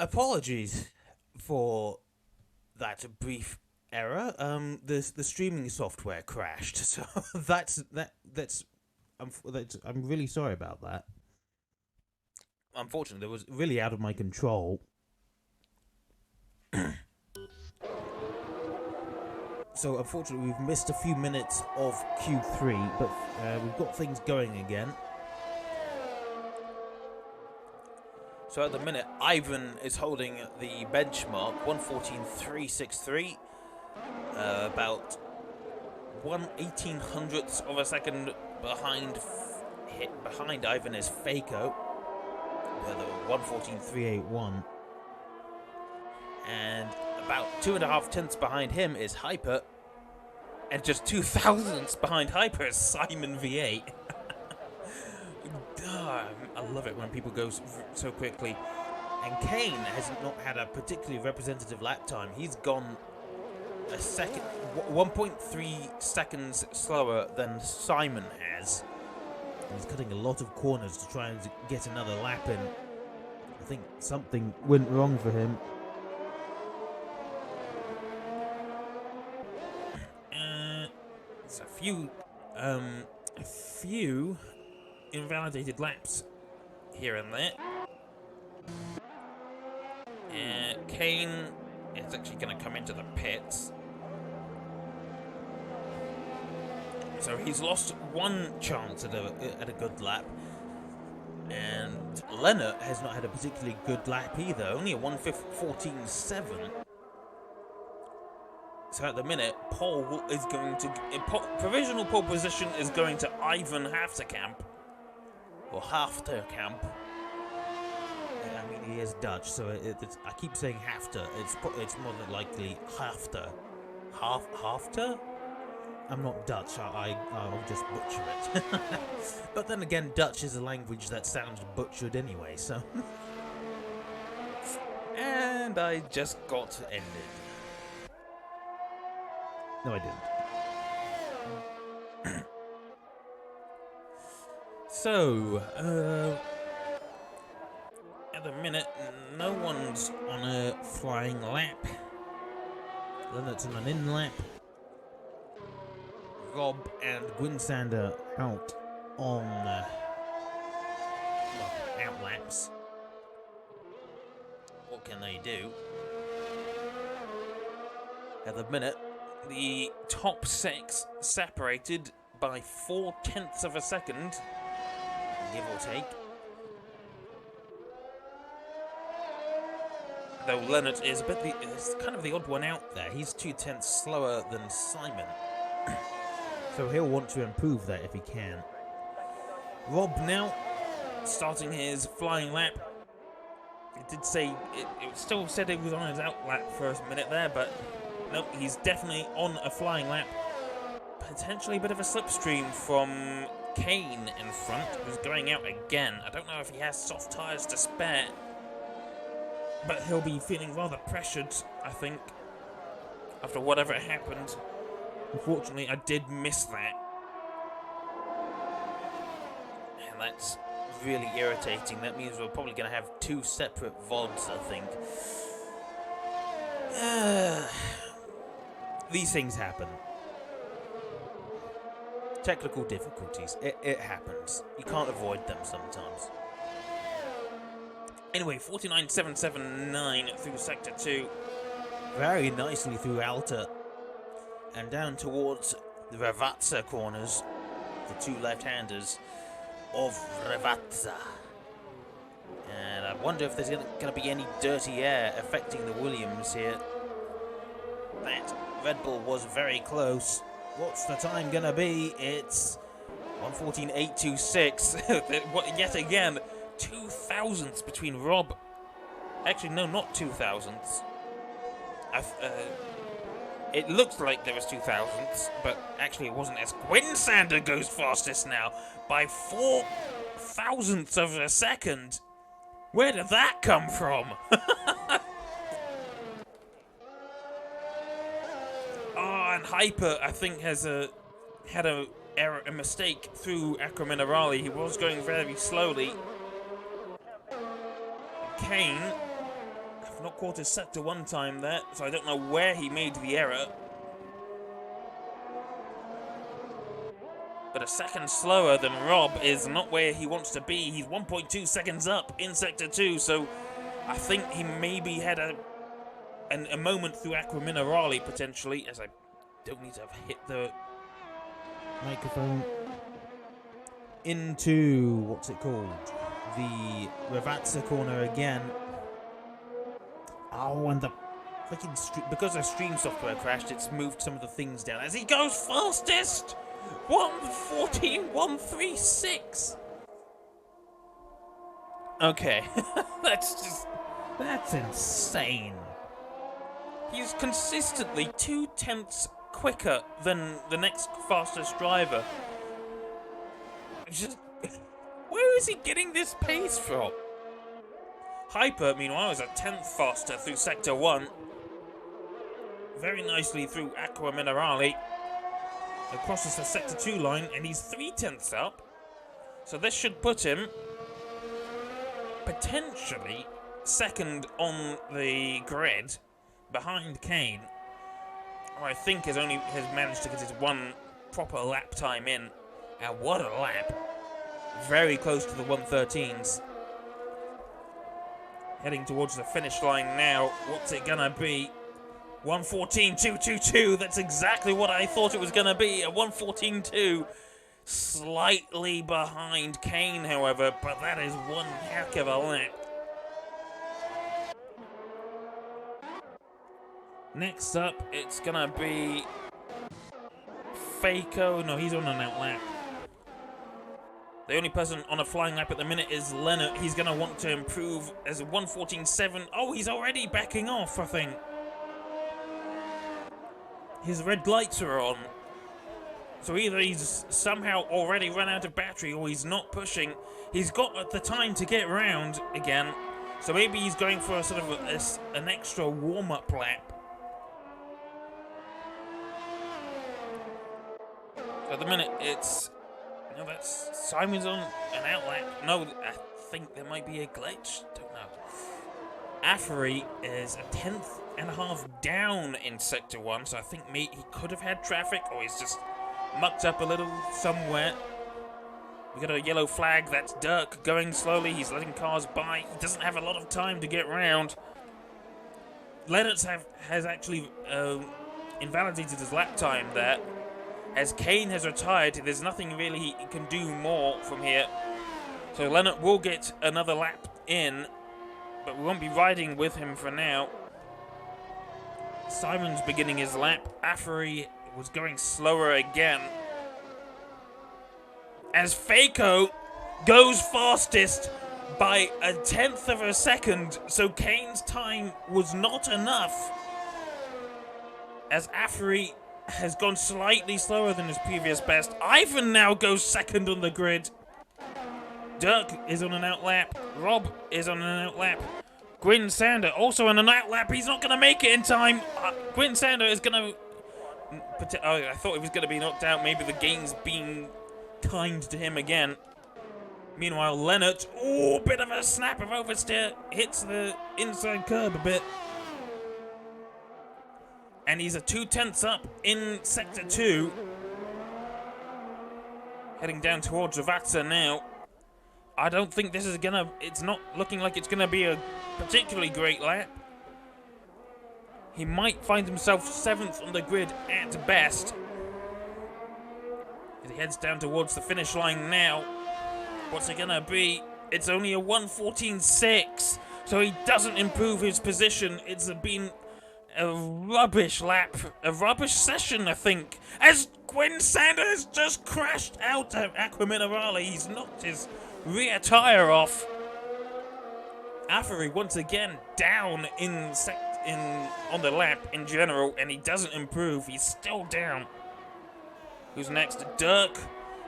Apologies for that brief error. The streaming software crashed, so I'm really sorry about that. Unfortunately, it was really out of my control. So unfortunately, we've missed a few minutes of Q3, but we've got things going again. So at the minute, Ivan is holding the benchmark, 1:14.363, about 1/1800ths of a second behind Ivan is Faco, with a 1:14.381, and about 2.5 tenths behind him is Hyper, and just 2 thousandths behind Hyper is Simon V8. I love it when people go so quickly. And Kane has not had a particularly representative lap time. He's gone a second, 1.3 seconds slower than Simon has. And he's cutting a lot of corners to try and get another lap in. I think something went wrong for him. It's a few invalidated laps here and there. Kane is actually going to come into the pits. So he's lost one chance at a good lap. And Leonard has not had a particularly good lap either, only a 1:14.7. So at the minute, provisional pole position is going to Ivan Hafterkamp. Or Hafterkamp. I mean, he is Dutch, so I keep saying Hafter. It's more than likely Hafter. Hafter? I'm not Dutch, I'll just butcher it. But then again, Dutch is a language that sounds butchered anyway, so... And I just got ended. No, I didn't. So, at the minute, no one's on a flying lap. Leonard's on an in lap. Rob and Gwynsander out on out laps. What can they do? At the minute, the top six separated by 0.4 of a second, give or take. Though Leonard is is kind of the odd one out there. He's 0.2 slower than Simon. So he'll want to improve that if he can. Rob now starting his flying lap. It did say it still said it was on his out lap for a minute there, but nope, he's definitely on a flying lap. Potentially a bit of a slipstream from Kane in front, who's going out again. I don't know if he has soft tyres to spare, but he'll be feeling rather pressured, I think, after whatever happened. Unfortunately, I did miss that. And that's really irritating. That means we're probably going to have two separate VODs, I think. These things happen. Technical difficulties. It happens. You can't avoid them sometimes. Anyway, 49.779 through Sector 2. Very nicely through Alta. And down towards the Ravazza corners. The two left-handers of Ravazza. And I wonder if there's going to be any dirty air affecting the Williams here. That Red Bull was very close. What's the time going to be? It's 1:14.826. Yet again, 2 thousandths between Rob. Actually, no, not 2 thousandths. It looks like there was 2 thousandths, but actually it wasn't, as Gwynsander goes fastest now by 4 thousandths of a second. Where did that come from? And Hyper, I think, had a mistake through Acqua Minerale. He was going very slowly. Kane not caught his sector 1 time there, so I don't know where he made the error. But a second slower than Rob is not where he wants to be. He's 1.2 seconds up in sector 2, so I think he maybe had a moment through Acqua Minerale, potentially, as I don't need to have hit the microphone into, what's it called? The Ravazza corner again. Oh, and the freaking because the stream software crashed, it's moved some of the things down. As he goes fastest! 1:14.136. Okay, that's insane. He's consistently 0.2 quicker than the next fastest driver. Just, where is he getting this pace from? Hyper, meanwhile, is a 10th faster through sector 1. Very nicely through Acqua Minerale. Crosses the sector 2 line, and he's 0.3 up. So this should put him potentially second on the grid behind Kane, who I think has managed to get his 1 proper lap time in. And what a lap. Very close to the 1:13s. Heading towards the finish line now. What's it gonna be? 1:14.222. That's exactly what I thought it was gonna be. A 1:14.2. Slightly behind Kane, however, but that is one heck of a lap. Next up, it's gonna be Faco. No, he's on an out lap. The only person on a flying lap at the minute is Leonard. He's going to want to improve as a 1:14.7. Oh, he's already backing off, I think. His red lights are on. So either he's somehow already run out of battery or he's not pushing. He's got the time to get round again. So maybe he's going for a sort of an extra warm-up lap. So at the minute, it's... No, that's Simon's on an out lap. No, I think there might be a glitch. Don't know. Afri is a 10.5 down in sector 1, so I think he could have had traffic, or he's just mucked up a little somewhere. We got a yellow flag. That's Dirk going slowly. He's letting cars by. He doesn't have a lot of time to get round. Lennox has actually invalidated his lap time there. As Kane has retired, there's nothing really he can do more from here. So Leonard will get another lap in, but we won't be riding with him for now. Simon's beginning his lap. Afri was going slower again. As Faco goes fastest by a 1/10 of a second, so Kane's time was not enough. As Afri has gone slightly slower than his previous best. Ivan now goes second on the grid. Dirk is on an out lap. Rob is on an out lap. Gwyn Sander also on an out lap. He's not going to make it in time. Gwyn Sander is going to... Oh, I thought he was going to be knocked out. Maybe the game's being kind to him again. Meanwhile, Leonard, oh, bit of a snap of oversteer. Hits the inside curb a bit. And he's a 2/10 up in sector 2. Heading down towards Ravazza now. I don't think this is gonna... It's not looking like it's gonna be a particularly great lap. He might find himself 7th on the grid at best. As he heads down towards the finish line now. What's it gonna be? It's only a 1:14.6. So he doesn't improve his position. It's been a rubbish lap, a rubbish session, I think. As Gwyn Sanders just crashed out of Acqua Minerale, he's knocked his rear tyre off. Afri once again down on the lap in general, and he doesn't improve. He's still down. Who's next? Dirk.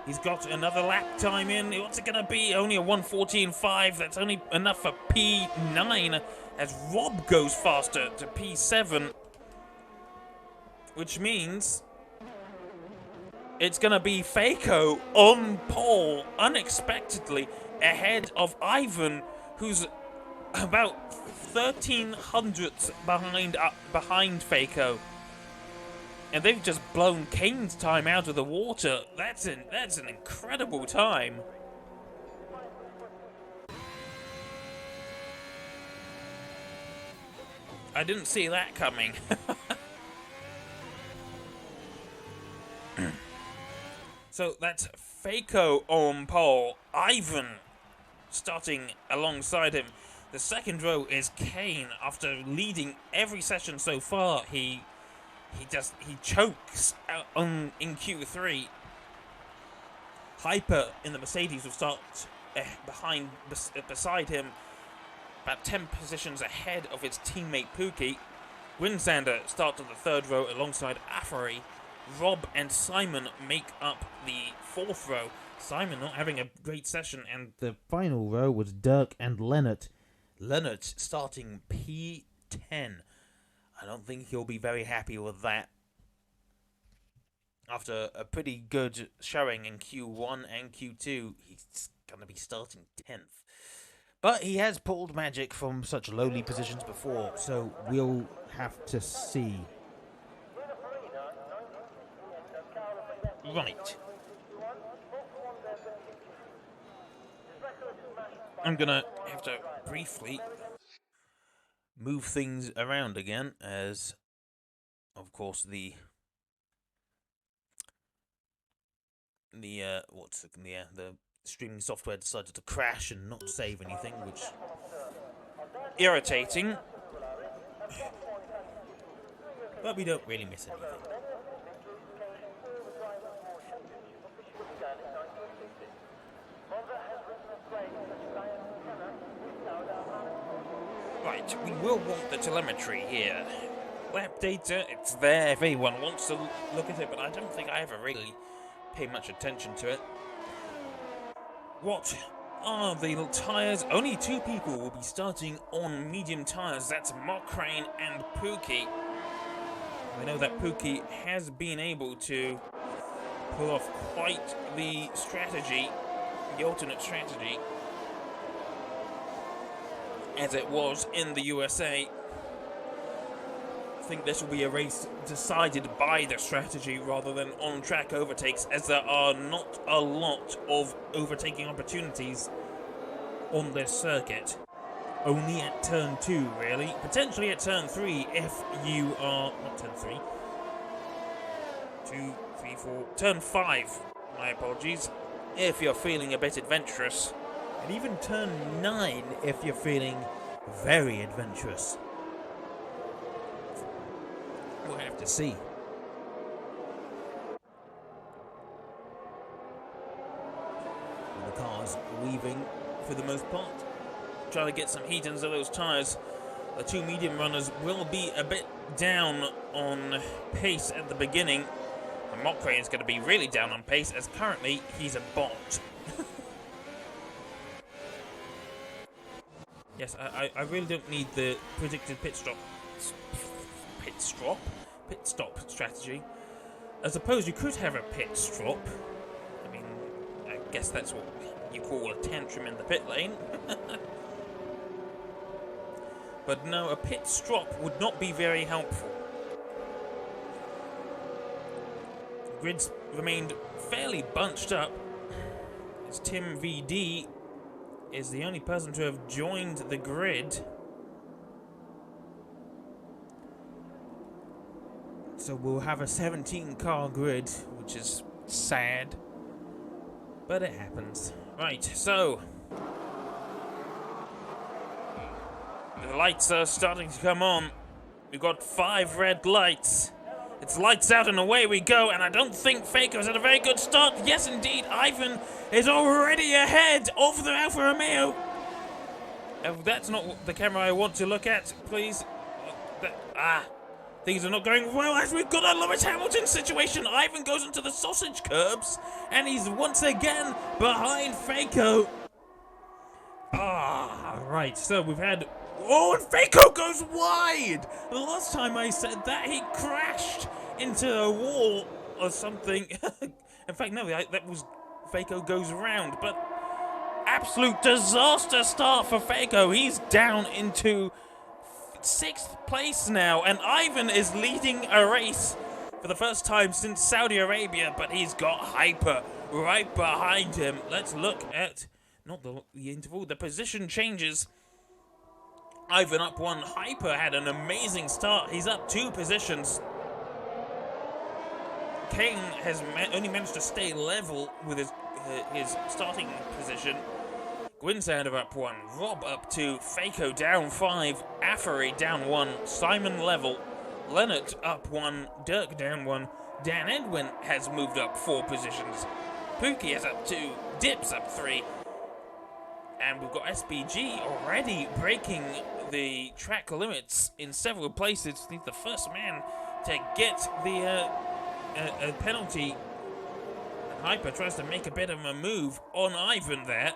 He's got another lap time in. What's it gonna be? Only a 1:14.5. That's only enough for P9. As Rob goes faster to P7, which means it's going to be Faco on pole unexpectedly ahead of Ivan, who's about 1,300 behind Faco. And they've just blown Kane's time out of the water. That's an incredible time. I didn't see that coming. So that's Faco on pole. Ivan starting alongside him. The second row is Kane. After leading every session so far, he chokes in Q3. Hyper in the Mercedes will start beside him, about 10 positions ahead of his teammate Pookie. Winsander starts on the third row alongside Afari. Rob and Simon make up the fourth row. Simon not having a great session, and the final row was Dirk and Leonard. Leonard starting P10. I don't think he'll be very happy with that. After a pretty good showing in Q1 and Q2, he's going to be starting 10th. But he has pulled magic from such lowly positions before, so we'll have to see. Right. I'm going to have to briefly move things around again, as, of course, the streaming software decided to crash and not save anything, which irritating. But we don't really miss anything. Right, we will want the telemetry here. Lap data, it's there if anyone wants to look at it, but I don't think I ever really pay much attention to it. What are the tyres? Only 2 people will be starting on medium tyres. That's Mokrane and Pookie. I know that Pookie has been able to pull off quite the strategy, the alternate strategy, as it was in the USA. I think this will be a race decided by the strategy rather than on-track overtakes, as there are not a lot of overtaking opportunities on this circuit. Only at turn 2, really. Potentially at turn 3 if you are... not turn 3. 2, 3, 4... turn 5. My apologies. If you're feeling a bit adventurous. And even turn 9 if you're feeling very adventurous. We'll have to see. And the car's weaving for the most part. Trying to get some heat into those tyres. The 2 medium runners will be a bit down on pace at the beginning. And Mokrane is going to be really down on pace, as currently he's a bot. Yes, I really don't need the predicted pit stop strategy. I suppose you could have a pit stop. I mean, I guess that's what you call a tantrum in the pit lane. But no, a pit stop would not be very helpful. The grid's remained fairly bunched up, as Tim VD is the only person to have joined the grid. So we'll have a 17-car grid, which is sad, but it happens. Right, so the lights are starting to come on. We've got 5 red lights. It's lights out and away we go, and I don't think Faco's had a very good start. Yes, indeed, Ivan is already ahead of the Alfa Romeo. That's not the camera I want to look at, please. Things are not going well, as we've got a Lewis Hamilton situation. Ivan goes into the sausage curbs, and he's once again behind Faco. Right, so we've had... oh, and Faco goes wide! The last time I said that, he crashed into a wall or something. In fact, no, that was Faco goes around. But absolute disaster start for Faco. He's down into 6th place now, and Ivan is leading a race for the first time since Saudi Arabia, but he's got Hyper right behind him. Let's look at, not the interval, the position changes. Ivan up 1. Hyper had an amazing start. He's up 2 positions. Kane has only managed to stay level with his starting position. Gwynsander up 1. Rob up 2. Faco down 5. Affery down 1. Simon level. Leonard up 1. Dirk down 1. Dan Edwin has moved up 4 positions. Pookie is up 2. Dips up 3. And we've got SBG already breaking the track limits in several places. He's the first man to get the a penalty. Hyper tries to make a bit of a move on Ivan there.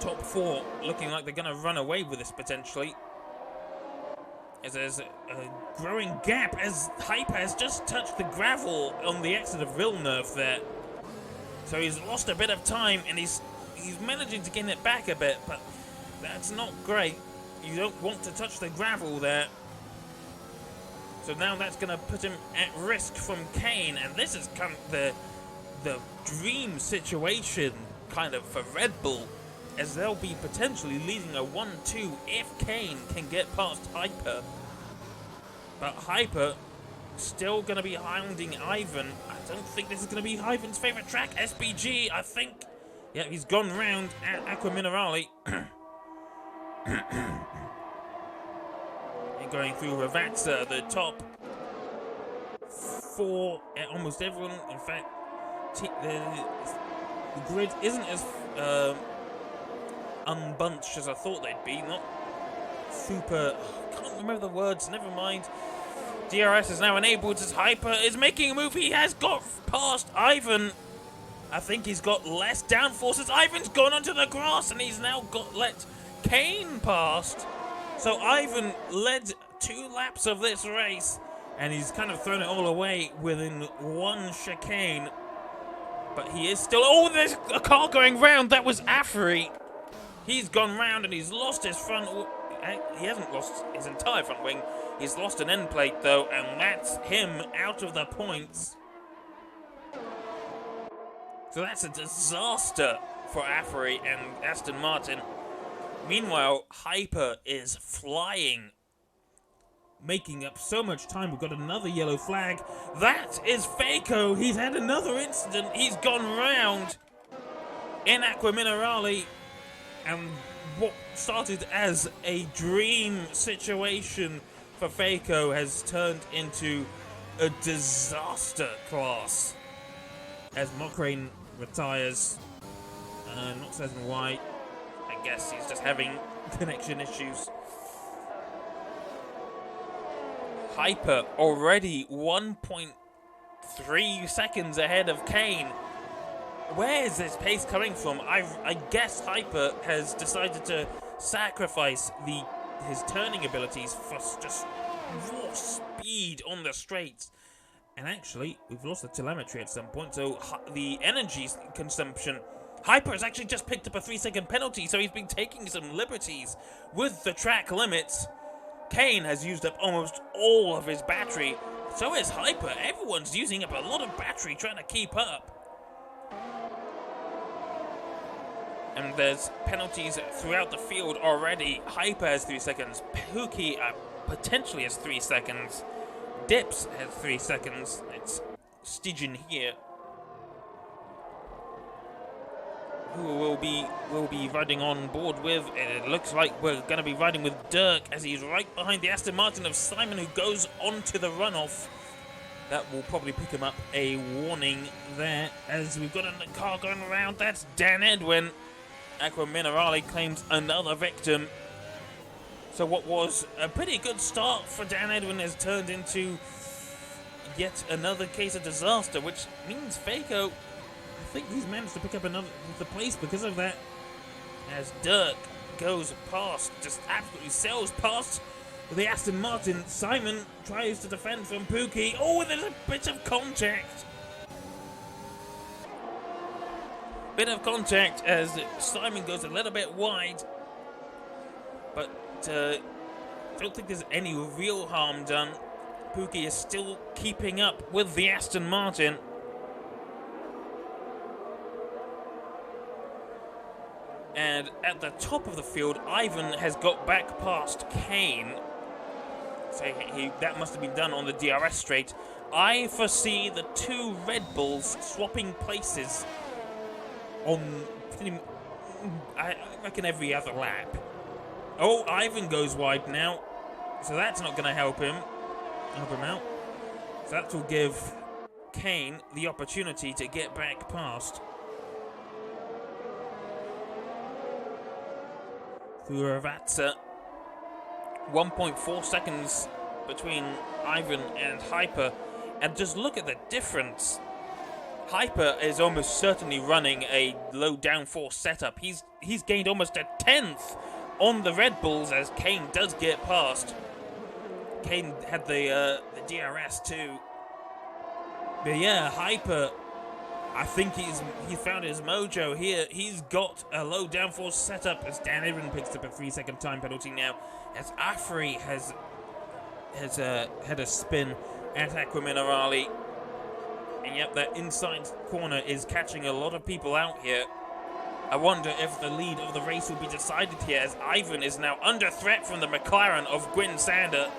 Top 4 looking like they're going to run away with this potentially. As there's a growing gap as Hyper has just touched the gravel on the exit of Villeneuve there. So he's lost a bit of time, and he's managing to gain it back a bit, but that's not great. You don't want to touch the gravel there. So now that's going to put him at risk from Kane, and this is kind of the dream situation kind of for Red Bull, as they'll be potentially leading a 1-2 if Kane can get past Hyper. But Hyper still going to be hounding Ivan. I don't think this is going to be Ivan's favourite track. SBG, I think. Yeah, he's gone round at Aqua Minerale. Going through Ravazza, the top 4, almost everyone. In fact, the grid isn't as unbunched as I thought they'd be. Not super. I can't remember the words. Never mind. DRS is now enabled as Hyper is making a move. He has got past Ivan. I think he's got less downforce as Ivan's gone onto the grass, and he's now let Kane past. So Ivan led 2 laps of this race, and he's kind of thrown it all away within 1 chicane. But he is still... Oh, there's a car going round. That was Affery. He's gone round, and he's lost his front... He hasn't lost his entire front wing. He's lost an end plate, though, and that's him out of the points. So that's a disaster for Affery and Aston Martin. Meanwhile, Hyper is flying, making up so much time. We've got another yellow flag. That is Faco. He's had another incident. He's gone round in Aqua Minerale, and what started as a dream situation for Faco has turned into a disaster class as Mokrane retires. Not certain why. I guess he's just having connection issues. Hyper already 1.3 seconds ahead of Kane. Where is this pace coming from? I guess Hyper has decided to sacrifice his turning abilities for just raw speed on the straights. And actually, we've lost the telemetry at some point, so the energy consumption... Hyper has actually just picked up a 3-second penalty, so he's been taking some liberties with the track limits. Kane has used up almost all of his battery. So is Hyper. Everyone's using up a lot of battery trying to keep up. And there's penalties throughout the field already. Hyper has 3 seconds. Pookie potentially has 3 seconds. Dips has 3 seconds. It's Stygian here, who will be riding on board with. It looks like we're going to be riding with Dirk as he's right behind the Aston Martin of Simon, who goes onto the runoff. That will probably pick him up a warning there, as we've got a car going around. That's Dan Edwin. Aqua Minerale claims another victim. So what was a pretty good start for Dan Edwin has turned into yet another case of disaster, which means Faco, I think he's managed to pick up the place because of that, as Dirk goes past, just absolutely sails past the Aston Martin. Simon tries to defend from Pookie. Oh, there's a bit of contact. bit of contact as Simon goes a little bit wide, but don't think there's any real harm done. Pookie is still keeping up with the Aston Martin. And at the top of the field, Ivan has got back past Kane. So that must have been done on the DRS straight. I foresee the two Red Bulls swapping places on, I reckon, every other lap. Oh, Ivan goes wide now. So that's not going to help him out. So that will give Kane the opportunity to get back past. Through Ravazza. 1.4 seconds between Ivan and Hyper. And just look at the difference. Hyper is almost certainly running a low downforce setup. He's gained almost a 10th on the Red Bulls as Kane does get past. Kane had the DRS too. But yeah, Hyper, I think he found his mojo here. He's got a low downforce setup as Dan Aaron picks up a 3-second time penalty now. As Afri has had a spin at Aqua Minerali. And yep, that inside corner is catching a lot of people out here. I wonder if the lead of the race will be decided here as Ivan is now under threat from the McLaren of Gwyn Sander.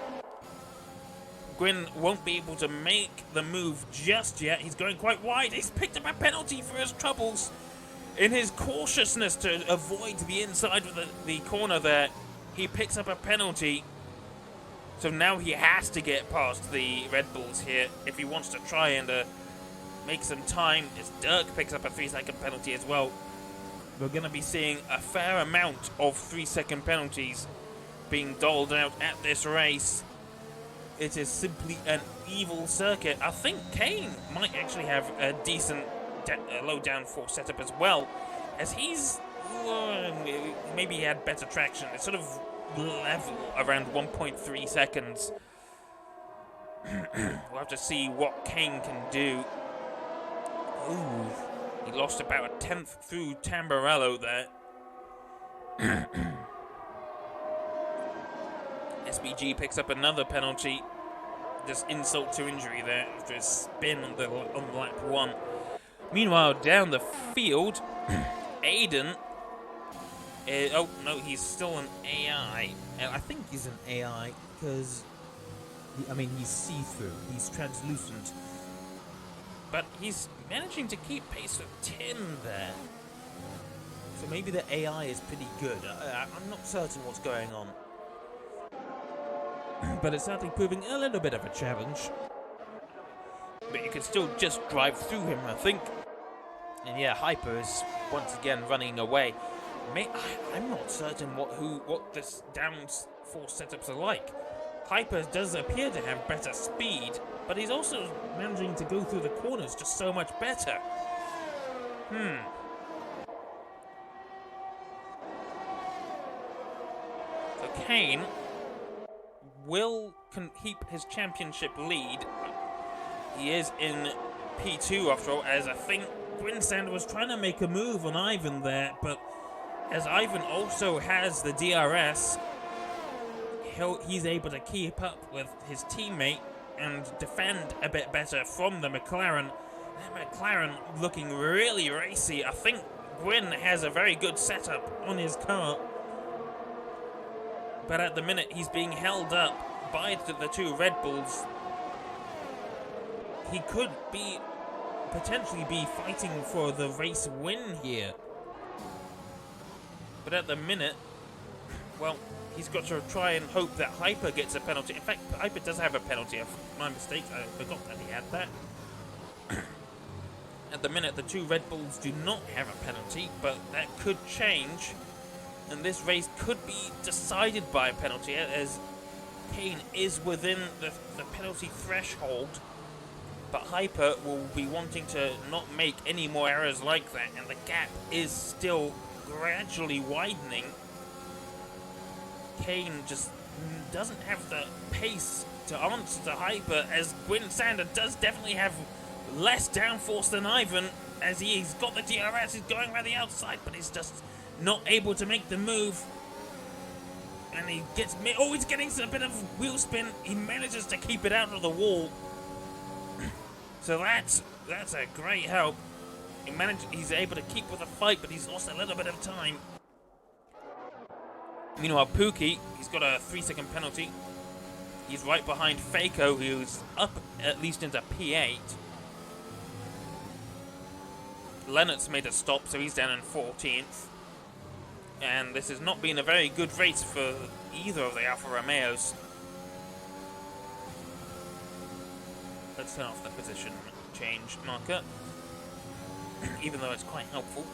Gwyn won't be able to make the move just yet. He's going quite wide. He's picked up a penalty for his troubles. In his cautiousness to avoid the inside of the corner there, he picks up a penalty. So now he has to get past the Red Bulls here if he wants to try and make some time. As Dirk picks up a 3-second penalty as well. We're going to be seeing a fair amount of 3-second penalties being doled out at this race. It is simply an evil circuit. I think Kane might actually have a decent low downforce setup as well, as maybe he had better traction. It's sort of level around 1.3 seconds. We'll have to see what Kane can do. Ooh, he lost about a 10th through Tamburello there. SBG picks up another penalty. Just insult to injury there after a spin on lap 1. Meanwhile, down the field, Aiden. Oh no, he's still an AI. I think he's an AI because, he's see-through. He's translucent. But he's managing to keep pace with Tim there. So maybe the AI is pretty good. I'm not certain what's going on. But it's certainly proving a little bit of a challenge. But you can still just drive through him, I think. And yeah, Hyper is once again running away. I'm not certain what this downforce setups are like. Hyper does appear to have better speed, but he's also managing to go through the corners just so much better. So Kane will keep his championship lead. He is in P2 after all, as I think Gwyn Sander was trying to make a move on Ivan there, but as Ivan also has the DRS, he's able to keep up with his teammate and defend a bit better from the McLaren. That McLaren looking really racy. I think Gwyn has a very good setup on his car. But at the minute, he's being held up by the two Red Bulls. He could potentially be fighting for the race win here. But at the minute, well, he's got to try and hope that Hyper gets a penalty. In fact, Hyper does have a penalty. My mistake, I forgot that he had that. At the minute, the two Red Bulls do not have a penalty, but that could change. And this race could be decided by a penalty, as Kane is within the penalty threshold. But Hyper will be wanting to not make any more errors like that, and the gap is still gradually widening. Kane just doesn't have the pace to answer to Hyper, as Gwyn Sander does definitely have less downforce than Ivan. as he's got the DRS, he's going around the outside, but he's just not able to make the move. And he gets he's getting a bit of wheel spin. He manages to keep it out of the wall. So that's a great help. He's able to keep with the fight, but he's lost a little bit of time. Meanwhile, Pookie, he's got a 3-second penalty. He's right behind Faco, who's up at least into P8. Leonard's made a stop, so he's down in 14th. And this has not been a very good race for either of the Alfa Romeos. Let's turn off the position change marker, even though it's quite helpful.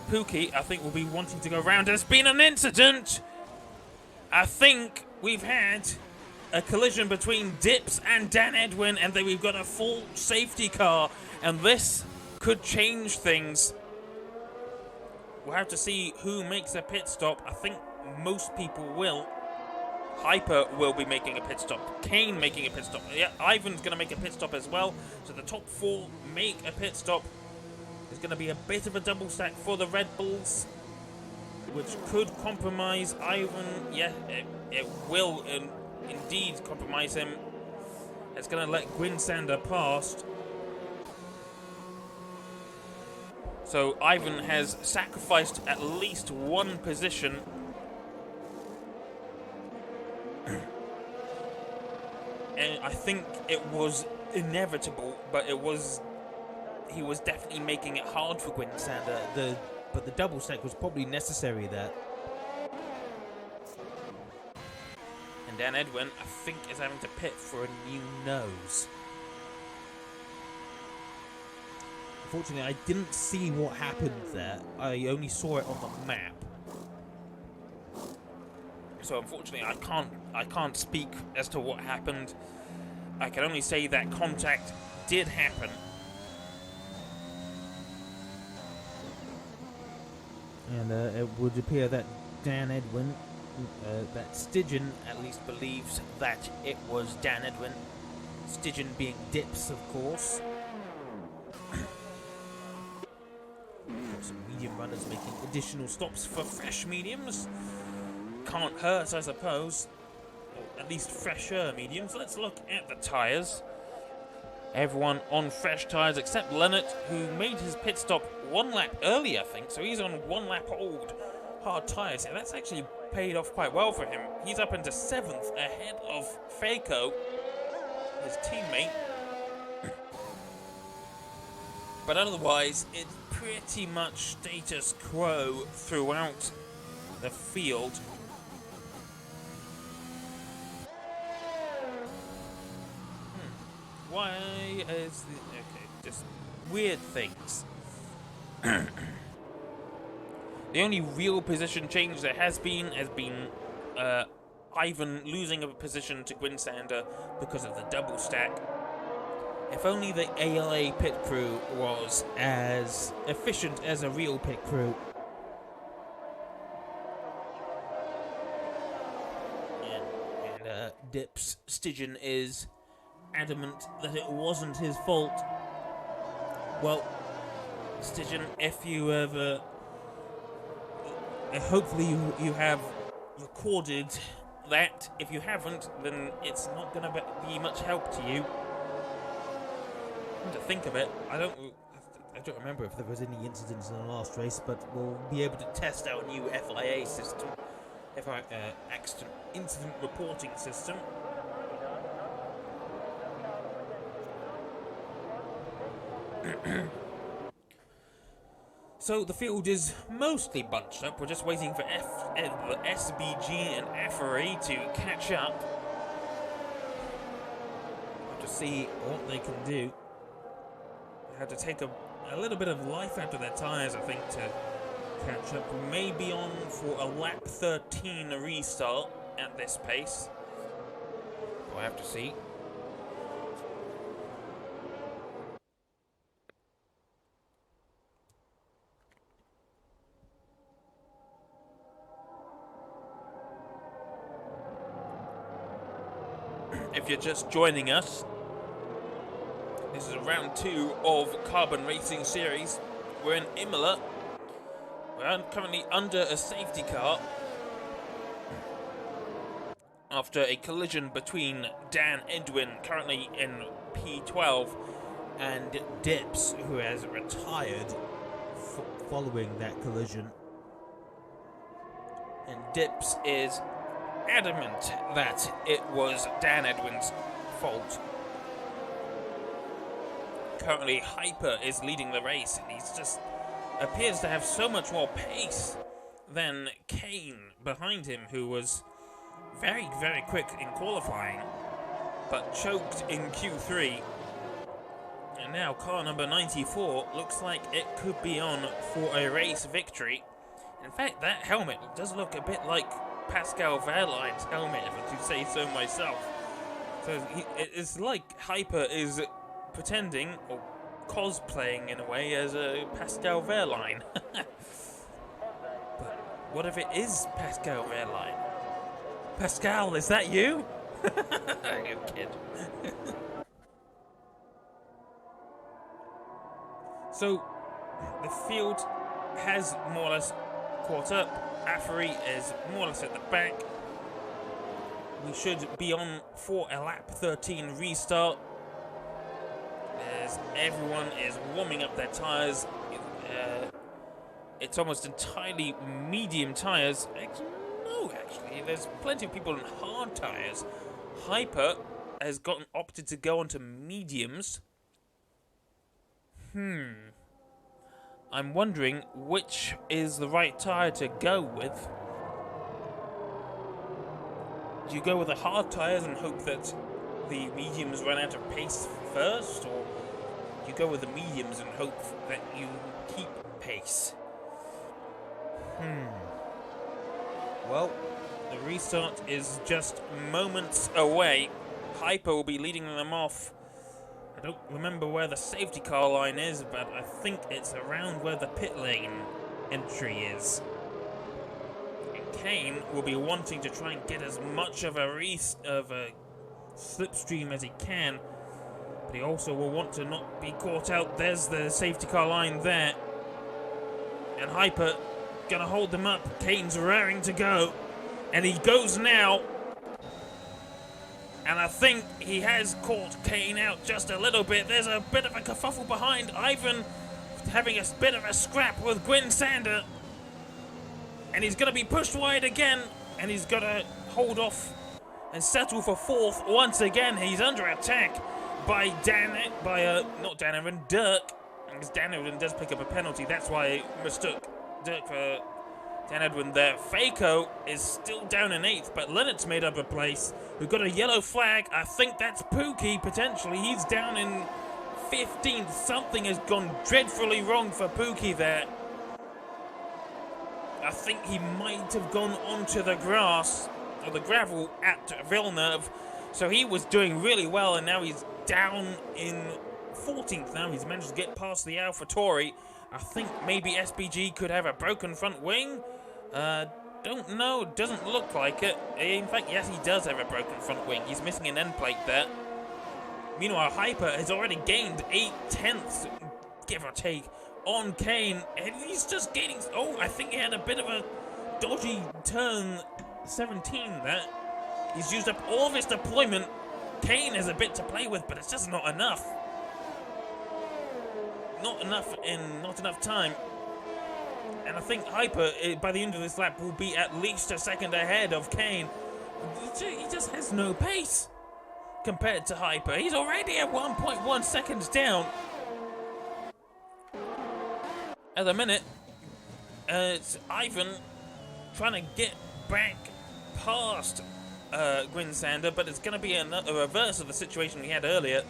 Pookie, I think, will be wanting to go round. There's been an incident! I think we've had a collision between Dips and Dan Edwin, and then we've got a full safety car, and this could change things. We'll have to see who makes a pit stop. I think most people will. Hyper will be making a pit stop. Kane making a pit stop. Yeah, Ivan's going to make a pit stop as well. So the top 4 make a pit stop. There's going to be a bit of a double stack for the Red Bulls, which could compromise Ivan. Yeah, it will indeed compromise him. It's going to let Gwyn Sander past. So Ivan has sacrificed at least one position. And I think it was inevitable, but he was definitely making it hard for Gwyn Sander. But the double stack was probably necessary there. And Dan Edwin, I think, is having to pit for a new nose. Unfortunately, I didn't see what happened there. I only saw it on the map. So unfortunately, I can't speak as to what happened. I can only say that contact did happen. And it would appear that Dan Edwin, that Stygian at least believes that it was Dan Edwin. Stygian being Dips, of course. Some medium runners making additional stops for fresh mediums. Can't hurt, I suppose. Or at least fresher mediums. Let's look at the tyres. Everyone on fresh tyres except Leonard, who made his pit stop 1 lap early, I think. So he's on 1 lap old hard tyres. And that's actually paid off quite well for him. He's up into 7th ahead of Faco, his teammate. But otherwise, it's pretty much status quo throughout the field. Why is the... Okay, just weird things. The only real position change there has been Ivan losing a position to Gwyn Sander because of the double stack. If only the ALA pit crew was as efficient as a real pit crew. And Dips Stygian is adamant that it wasn't his fault. Well, Stygian, if you ever... hopefully you have recorded that. If you haven't, then it's not going to be much help to you. To think of it, I don't remember if there was any incidents in the last race, but we'll be able to test our new FIA system, accident incident reporting system. So the field is mostly bunched up. We're just waiting for SBG and FRE to catch up to see what they can do. Had to take a little bit of life out of their tyres, I think, to catch up. We may be on for a lap 13 restart at this pace. We'll have to see. If you're just joining us, This is round 2 of Carbon Racing Series. We're in Imola. We're currently under a safety car after a collision between Dan Edwin, currently in P12, and Dips, who has retired following that collision. and Dips is adamant that it was Dan Edwin's fault. Currently, Hyper is leading the race, and he's just appears to have so much more pace than Kane behind him, who was very, very quick in qualifying, but choked in Q3. And now car number 94 looks like it could be on for a race victory. In fact, that helmet does look a bit like Pascal Wehrlein's helmet, if I do say so myself. So it's like Hyper is pretending, or cosplaying in a way, as a Pascal Wehrlein. But what if it is Pascal Wehrlein? Pascal, is that you? You kid. So, the field has more or less caught up. Afri is more or less at the back. We should be on for a lap 13 restart, as everyone is warming up their tyres. It's almost entirely medium tyres. Actually, there's plenty of people in hard tyres. Hyper has opted to go onto mediums. I'm wondering which is the right tyre to go with. Do you go with the hard tyres and hope that the mediums run out of pace first, or do you go with the mediums and hope that you keep pace? Well, the restart is just moments away. Hyper will be leading them off. I don't remember where the safety car line is, but I think it's around where the pit lane entry is. And Kane will be wanting to try and get as much of a slipstream as he can, but he also will want to not be caught out. There's the safety car line there, and Hyper gonna hold them up. Kane's raring to go, and he goes now. And I think he has caught Kane out just a little bit. There's a bit of a kerfuffle behind. Ivan having a bit of a scrap with Gwyn Sander. And he's going to be pushed wide again. And he's got to hold off and settle for fourth once again. He's under attack by not Dan Edwin, Dirk. Because Dan Edwin does pick up a penalty. That's why I mistook Dirk for Dan Edwin there. Faco is still down in 8th, but Leonard's made up a place. We've got a yellow flag. I think that's Pookie, potentially. He's down in 15th. Something has gone dreadfully wrong for Pookie there. I think he might have gone onto the grass, or the gravel, at Villeneuve. So he was doing really well, and now he's down in 14th now. He's managed to get past the AlphaTauri. I think maybe SPG could have a broken front wing. Don't know, doesn't look like it. In fact, yes, he does have a broken front wing. He's missing an end plate there. Meanwhile, Hyper has already gained 8/10, give or take, on Kane. And he's just gaining... Oh, I think he had a bit of a dodgy turn 17 there. He's used up all of his deployment. Kane has a bit to play with, but it's just not enough. Not enough time. And I think Hyper, by the end of this lap, will be at least a second ahead of Kane. He just has no pace compared to Hyper. He's already at 1.1 seconds down. At the minute, it's Ivan trying to get back past Gwyn Sander, but it's going to be a reverse of the situation we had earlier.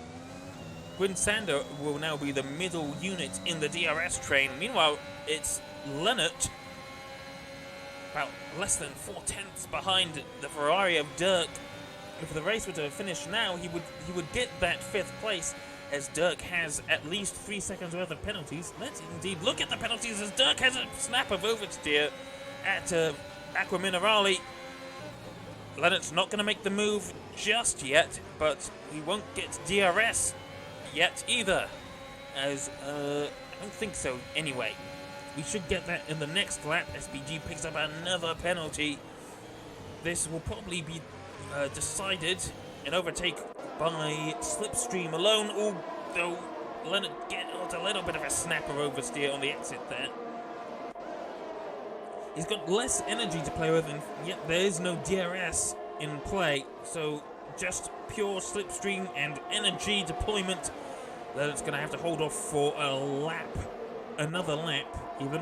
Gwyn Sander will now be the middle unit in the DRS train. Meanwhile, it's Leonard, about less than 4/10 behind the Ferrari of Dirk. If the race were to finish now, he would get that 5th place, as Dirk has at least 3 seconds worth of penalties. Let's indeed look at the penalties, as Dirk has a snap of oversteer at Aqua Minerale. Leonard's not going to make the move just yet, but he won't get DRS yet either. As, I don't think so anyway. We should get that in the next lap. SBG picks up another penalty. This will probably be decided an overtake by Slipstream alone, although Leonard got a little bit of a snapper oversteer on the exit there. He's got less energy to play with, and yet there is no DRS in play, so just pure Slipstream and energy deployment. Leonard's going to have to hold off for a lap, another lap even.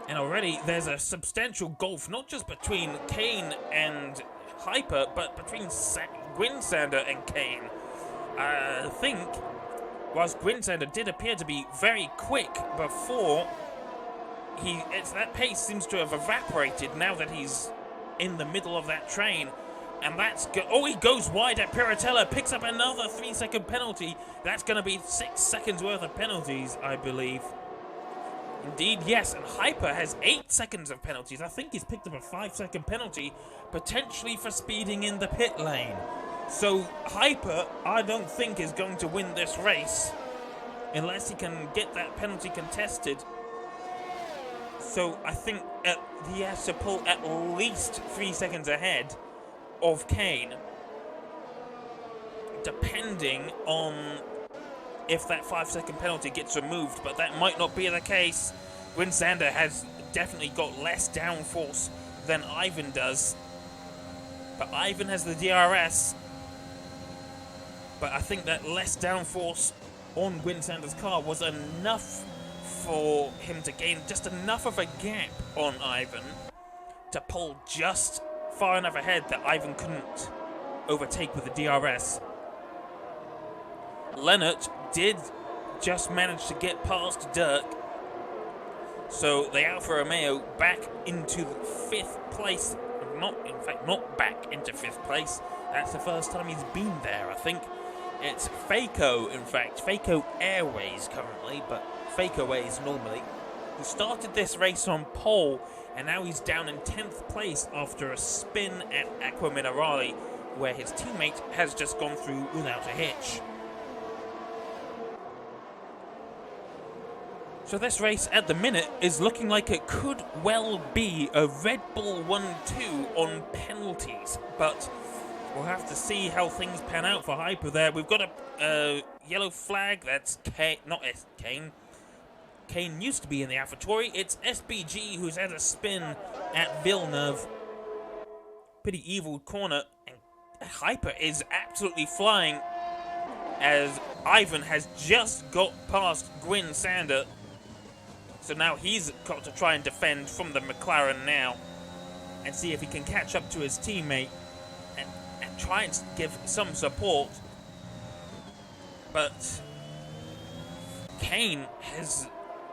And already there's a substantial gulf, not just between Kane and Hyper, but between Gwynsander and Kane. I think, whilst Gwynsander did appear to be very quick before, that pace seems to have evaporated now that he's in the middle of that train. And he goes wide at Piratella, picks up another 3-second penalty. That's going to be 6 seconds worth of penalties, I believe. Indeed, yes, and Hyper has 8 seconds of penalties. I think he's picked up a 5-second penalty, potentially for speeding in the pit lane. So Hyper, I don't think, is going to win this race unless he can get that penalty contested. So I think he has to pull at least 3 seconds ahead of Kane, depending on if that 5-second penalty gets removed, but that might not be the case. Gwynsander has definitely got less downforce than Ivan does, but Ivan has the DRS, but I think that less downforce on Gwynsander's car was enough for him to gain just enough of a gap on Ivan to pull just far enough ahead that Ivan couldn't overtake with the DRS. Leonard did just manage to get past Dirk, so the Alfa Romeo back into 5th place. Not back into 5th place. That's the first time he's been there, I think. It's Faco, in fact. Faco Airways currently, but Faco Ways normally. He started this race on pole, and now he's down in 10th place after a spin at Aqua Minerale, where his teammate has just gone through without a hitch. So this race at the minute is looking like it could well be a Red Bull 1-2 on penalties, but we'll have to see how things pan out for Hyper there. We've got a yellow flag. That's Kane. Kane used to be in the AlphaTauri. It's SBG who's had a spin at Villeneuve. Pretty evil corner, and Hyper is absolutely flying as Ivan has just got past Gwynsander. So now he's got to try and defend from the McLaren now and see if he can catch up to his teammate and try and give some support. But Kane has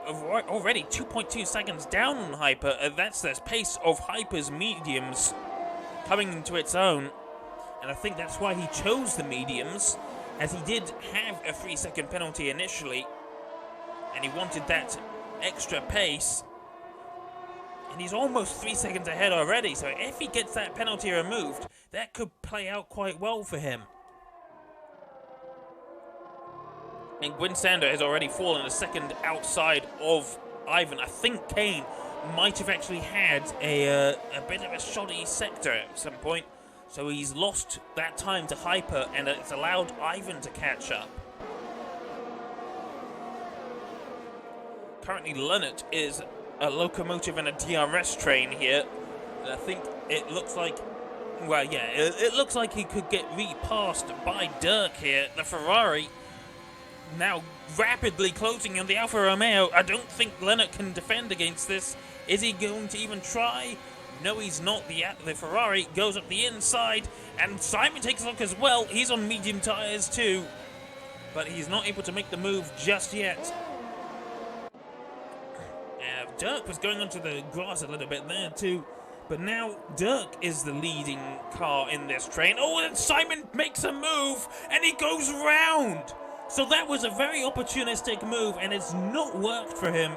already 2.2 seconds down on Hyper. That's the pace of Hyper's mediums coming into its own. And I think that's why he chose the mediums, as he did have a 3-second penalty initially, and he wanted that extra pace. And he's almost 3 seconds ahead already, so if he gets that penalty removed, that could play out quite well for him. And Gwynsander has already fallen a second outside of Ivan. I think Kane might have actually had a bit of a shoddy sector at some point, so he's lost that time to Hyper, and it's allowed Ivan to catch up. Currently, Leonard is a locomotive and a DRS train here. And I think it looks like, well, yeah, it looks like he could get repassed by Dirk here. The Ferrari now rapidly closing on the Alfa Romeo. I don't think Leonard can defend against this. Is he going to even try? No, he's not. The Ferrari goes up the inside, and Simon takes a look as well. He's on medium tyres too, but he's not able to make the move just yet. Dirk was going onto the grass a little bit there too, but now Dirk is the leading car in this train. Oh, and Simon makes a move, and he goes round. So that was a very opportunistic move, and it's not worked for him.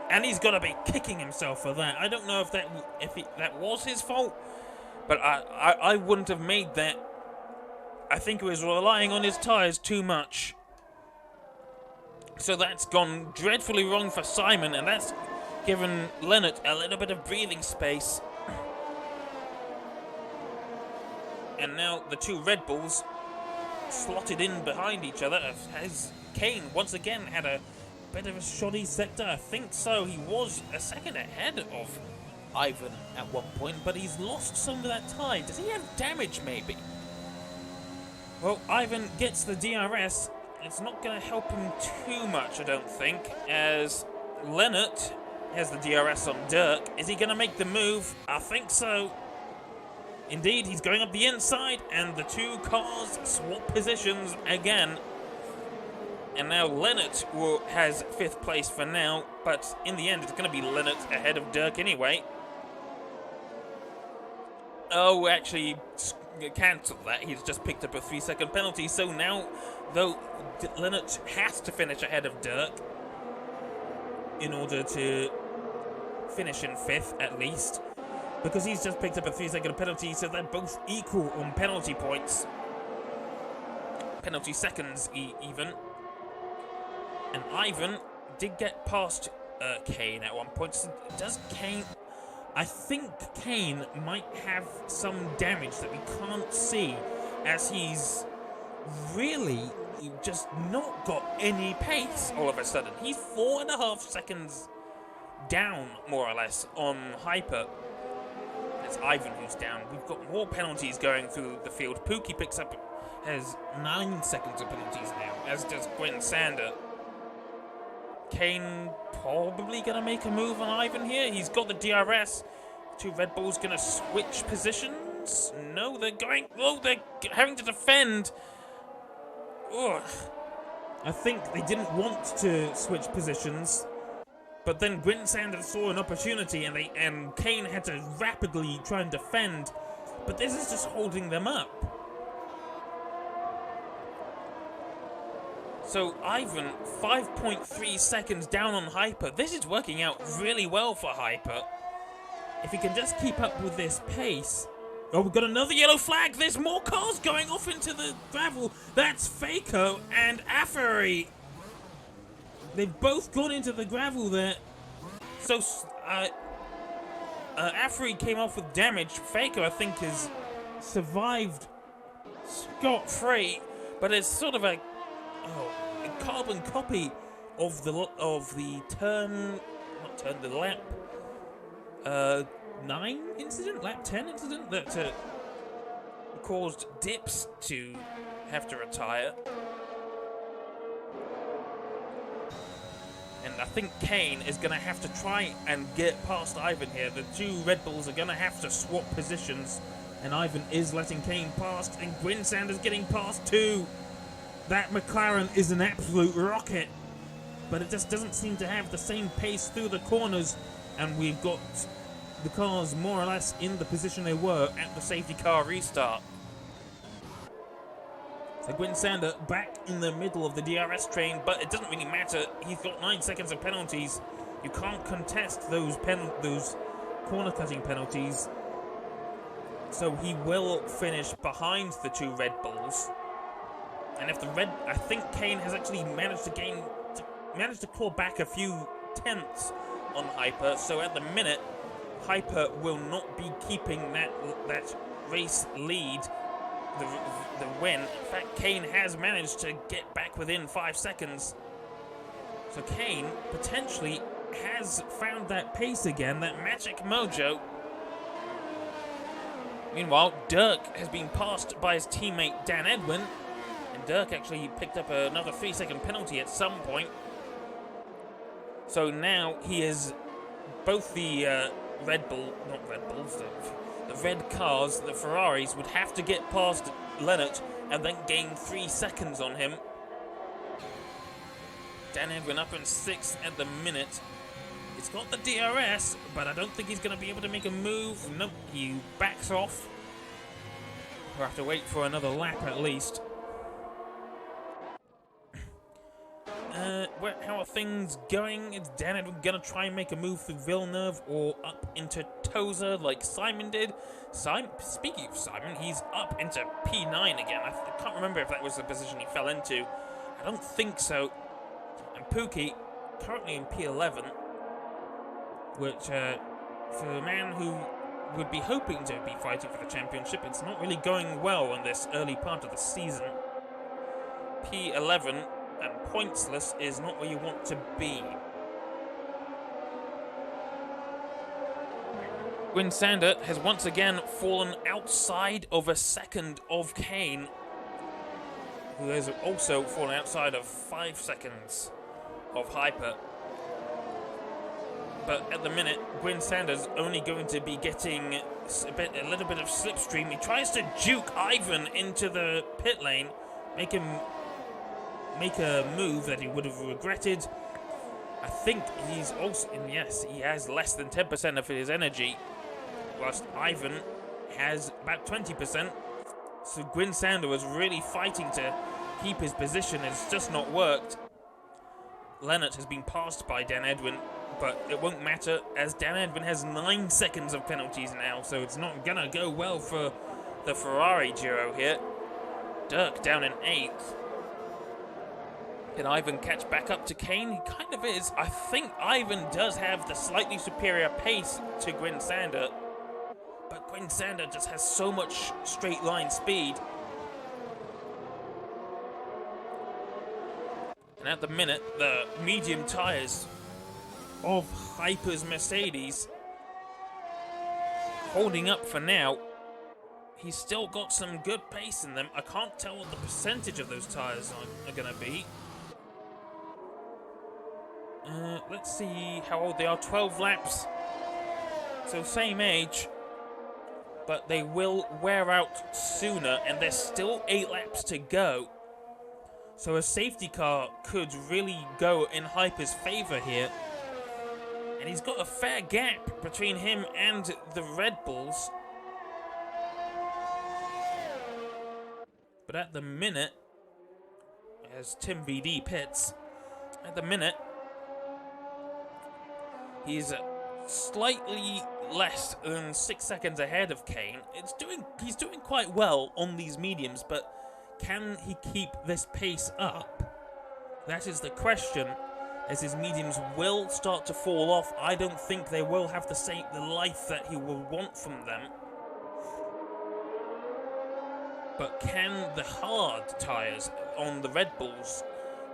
And he's got to be kicking himself for that. I don't know if that was his fault, but I wouldn't have made that I think he was relying on his tyres too much. So that's gone dreadfully wrong for Simon, and that's given Leonard a little bit of breathing space. And now the two Red Bulls slotted in behind each other. Has Kane once again had a bit of a shoddy sector? I think so. He was a second ahead of Ivan at one point, but he's lost some of that time. Does he have damage, maybe? Well, Ivan gets the DRS. It's not going to help him too much, I don't think, as Leonard has the DRS on Dirk. Is he going to make the move? I think so. Indeed, he's going up the inside, and the two cars swap positions again. And now Leonard has 5th place for now, but in the end, it's going to be Leonard ahead of Dirk anyway. Oh, actually, cancelled that. He's just picked up a 3-second penalty, so now, though, Leonard has to finish ahead of Dirk in order to finish in 5th, at least. Because he's just picked up a 3-second penalty, so they're both equal on penalty points. Penalty seconds, even. And Ivan did get past Kane at one point. So does Kane... I think Kane might have some damage that we can't see, as he's really just not got any pace all of a sudden. He's 4.5 seconds down, more or less, on Hyper. It's Ivan who's down. We've got more penalties going through the field. Pookie has 9 seconds of penalties now, as does Gwen Sander. Kane probably going to make a move on Ivan here. He's got the DRS. Two Red Bulls going to switch positions. No, they're going... Oh, they're having to defend. Ugh. I think they didn't want to switch positions. But then Gwen Sander saw an opportunity, and Kane had to rapidly try and defend. But this is just holding them up. So Ivan, 5.3 seconds down on Hyper. This is working out really well for Hyper. If he can just keep up with this pace. Oh, we've got another yellow flag. There's more cars going off into the gravel. That's Faco and Afari. They've both gone into the gravel there. So, Afri came off with damage. Faco, I think, has survived scot-free, but it's sort of a carbon copy of the lap 9 incident, lap 10 incident that caused Dips to have to retire. And I think Kane is going to have to try and get past Ivan here. The two Red Bulls are going to have to swap positions. And Ivan is letting Kane past. And Gwen Sander's getting past too. That McLaren is an absolute rocket. But it just doesn't seem to have the same pace through the corners. And we've got the cars more or less in the position they were at the safety car restart. So Gwen Sander back in the middle of the DRS train, but it doesn't really matter. He's got 9 seconds of penalties. You can't contest those corner-cutting penalties. So he will finish behind the two Red Bulls. And if I think Kane has actually managed to claw back a few tenths on Hyper. So at the minute, Hyper will not be keeping that race lead. The win. In fact, Kane has managed to get back within 5 seconds. So Kane potentially has found that pace again, that magic mojo. Meanwhile, Dirk has been passed by his teammate Dan Edwin, and Dirk actually picked up another 3-second penalty at some point. So now he is both the the red cars, the Ferraris, would have to get past Leonard and then gain 3 seconds on him. Dan Edwin up in 6th at the minute. He's got the DRS, but I don't think he's going to be able to make a move. Nope, he backs off. We'll have to wait for another lap at least. How are things going? Is Dan Edwin gonna try and make a move through Villeneuve or up into Toza like Simon did? Speaking of Simon, he's up into P9 again. I can't remember if that was the position he fell into. I don't think so. And Pookie, currently in P11, which, for a man who would be hoping to be fighting for the championship, it's not really going well in this early part of the season. P11 and pointsless is not where you want to be. Gwyn Sander has once again fallen outside of a second of Kane, who has also fallen outside of 5 seconds of Hyper. But at the minute, Gwyn Sander's only going to be getting a little bit of slipstream. He tries to juke Ivan into the pit lane, make a move that he would have regretted. I think he's also, and yes, he has less than 10% of his energy, whilst Ivan has about 20%. So Gwyn Sander was really fighting to keep his position. It's just not worked. Leonard has been passed by Dan Edwin, but it won't matter as Dan Edwin has 9 seconds of penalties now, so it's not gonna go well for the Ferrari duo here. Dirk down in 8th. Can Ivan catch back up to Kane? He kind of is. I think Ivan does have the slightly superior pace to Gwyn Sander, but Gwyn Sander just has so much straight line speed. And at the minute, the medium tyres of Hyper's Mercedes holding up for now. He's still got some good pace in them. I can't tell what the percentage of those tyres are going to be. Let's see how old they are. 12 laps. So same age. But they will wear out sooner, and there's still 8 laps to go. So a safety car could really go in Hyper's favour here. And he's got a fair gap between him and the Red Bulls. But at the minute, as Tim VD pits, at the minute, he's slightly less than 6 seconds ahead of Kane. He's doing quite well on these mediums, but can he keep this pace up? That is the question, as his mediums will start to fall off. I don't think they will have the life that he will want from them. But can the hard tyres on the Red Bulls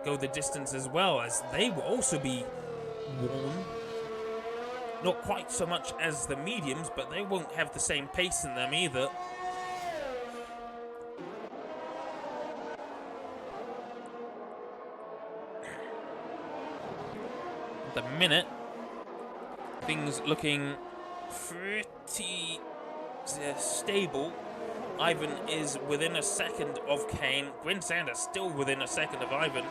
go the distance as well, as they will also be worn? Not quite so much as the mediums, but they won't have the same pace in them either. At the minute, things looking pretty stable. Ivan is within a second of Kane. Gwyn Sander still within a second of Ivan.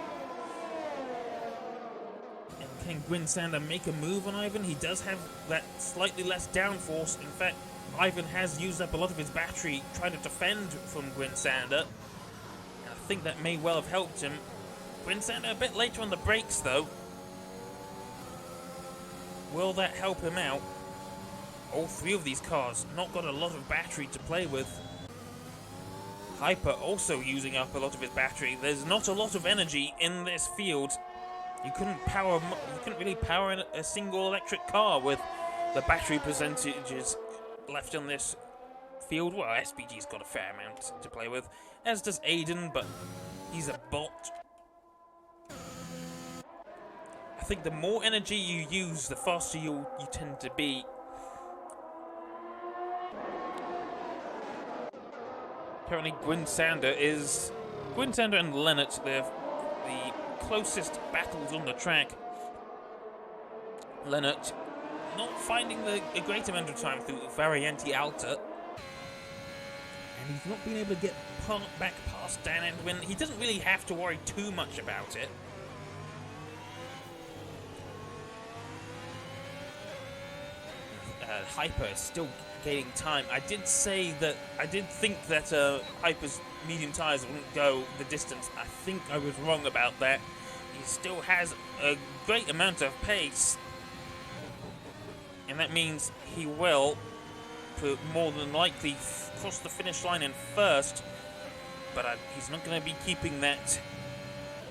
And can Gwyn Sander make a move on Ivan? He does have that slightly less downforce. In fact, Ivan has used up a lot of his battery trying to defend from Gwyn Sander. And I think that may well have helped him. Gwyn Sander a bit later on the brakes though. Will that help him out? All 3 of these cars not got a lot of battery to play with. Hyper also using up a lot of his battery. There's not a lot of energy in this field. You couldn't really power a single electric car with the battery percentages left on this field. Well, SPG's got a fair amount to play with, as does Aiden, but he's a bot. I think the more energy you use, the faster you tend to be. Currently, Gwyn Sander and Leonard, they're the closest battles on the track. Leonard not finding a great amount of time through Variante Alta. And he's not been able to get back past Dan Edwin. He doesn't really have to worry too much about it. Hyper is still gaining time. I did think that Hyper's medium tyres wouldn't go the distance. I think I was wrong about that. he still has a great amount of pace. And that means he will more than likely cross the finish line in first. But he's not going to be keeping that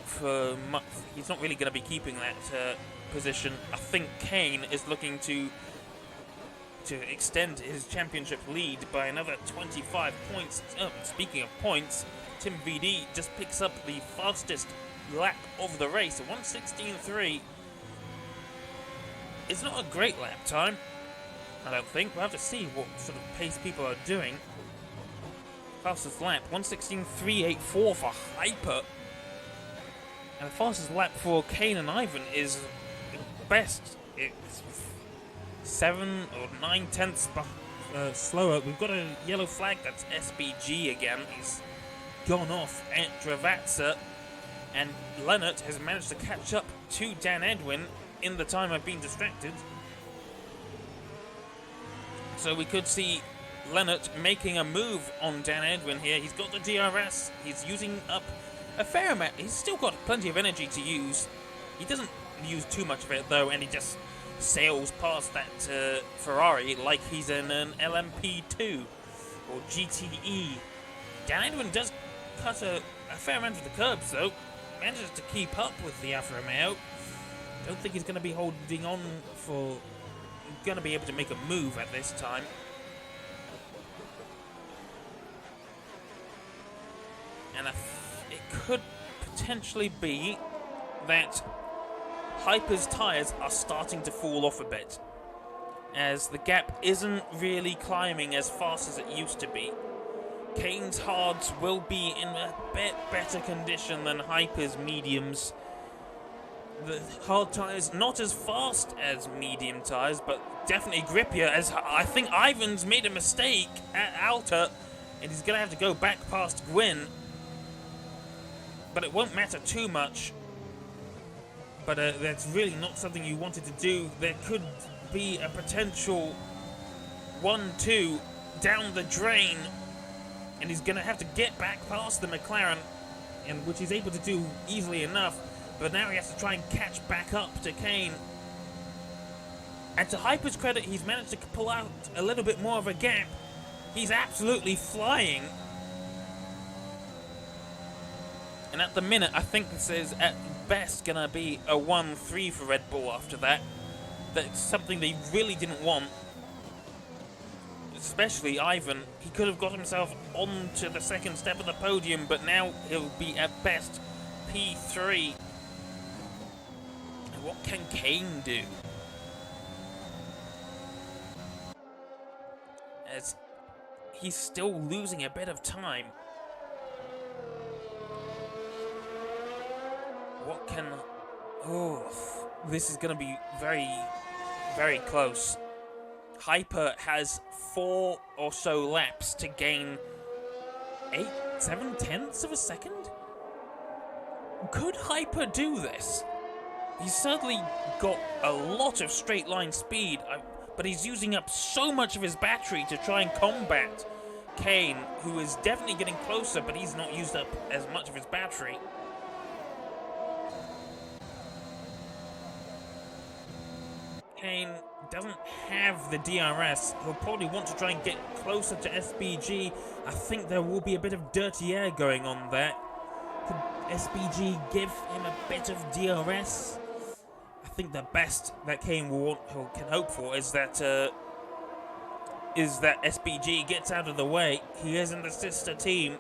for much. He's not really going to be keeping that position. I think Kane is looking to extend his championship lead by another 25 points. Speaking of points, Tim VD just picks up the fastest lap of the race, 1:16.3. It's not a great lap time, I don't think. We'll have to see what sort of pace people are doing. Fastest lap, 1:16.384 for Hyper. And the fastest lap for Kane and Ivan is best. It's 7 or 9 tenths slower. We've got a yellow flag. That's SBG again. He's gone off at Dravatsa, and Leonard has managed to catch up to Dan Edwin in the time I've been distracted. So we could see Leonard making a move on Dan Edwin here. He's got the DRS. He's using up a fair amount. He's still got plenty of energy to use. He doesn't use too much of it though, and he just sails past that Ferrari like he's in an LMP2 or GTE. Dan Edwin does cut a fair amount of the curbs though. Manages to keep up with the Alfa Romeo. Don't think he's going to be holding on for... going to be able to make a move at this time. And it could potentially be that Hyper's tyres are starting to fall off a bit, as the gap isn't really climbing as fast as it used to be. Kane's hards will be in a bit better condition than Hyper's mediums. The hard tyres not as fast as medium tyres, but definitely grippier, as I think Ivan's made a mistake at Alta, and he's going to have to go back past Gwyn. But it won't matter too much. But that's really not something you wanted to do. There could be a potential 1-2 down the drain, and he's going to have to get back past the McLaren, and which he's able to do easily enough. But now he has to try and catch back up to Kane. And to Hyper's credit, he's managed to pull out a little bit more of a gap. He's absolutely flying. And at the minute, I think this is at best going to be a 1-3 for Red Bull after that. That's something they really didn't want. Especially Ivan. He could have got himself onto the second step of the podium, but now he'll be at best P3. And what can Kane do? As he's still losing a bit of time. What can... Oh, this is going to be very, very close. Hyper has 4 or so laps to gain 7 tenths of a second? Could Hyper do this? He's certainly got a lot of straight line speed, but he's using up so much of his battery to try and combat Kane, who is definitely getting closer, but he's not used up as much of his battery. Kane doesn't have the DRS. He'll probably want to try and get closer to SBG. I think there will be a bit of dirty air going on there. Could SBG give him a bit of DRS? I think the best that Kane can hope for is that SBG gets out of the way. He is in the sister team.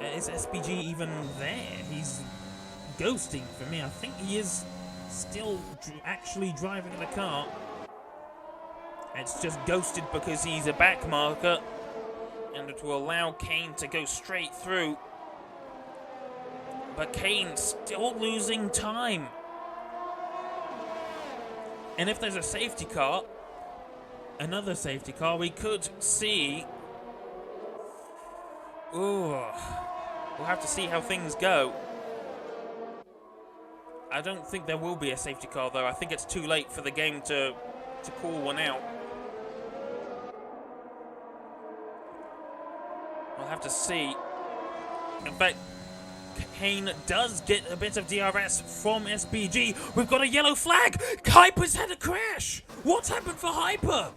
Is SBG even there? He's ghosting for me. I think he is still actually driving the car. It's just ghosted because he's a back marker, and it will allow Kane to go straight through. But Kane's still losing time. And if there's a safety car, another safety car, we could see... Ooh, we'll have to see how things go. I don't think there will be a safety car, though. I think it's too late for the game to call one out. We'll have to see. In fact, Kane does get a bit of DRS from SBG. We've got a yellow flag. Hyper's had a crash. What's happened for Hyper?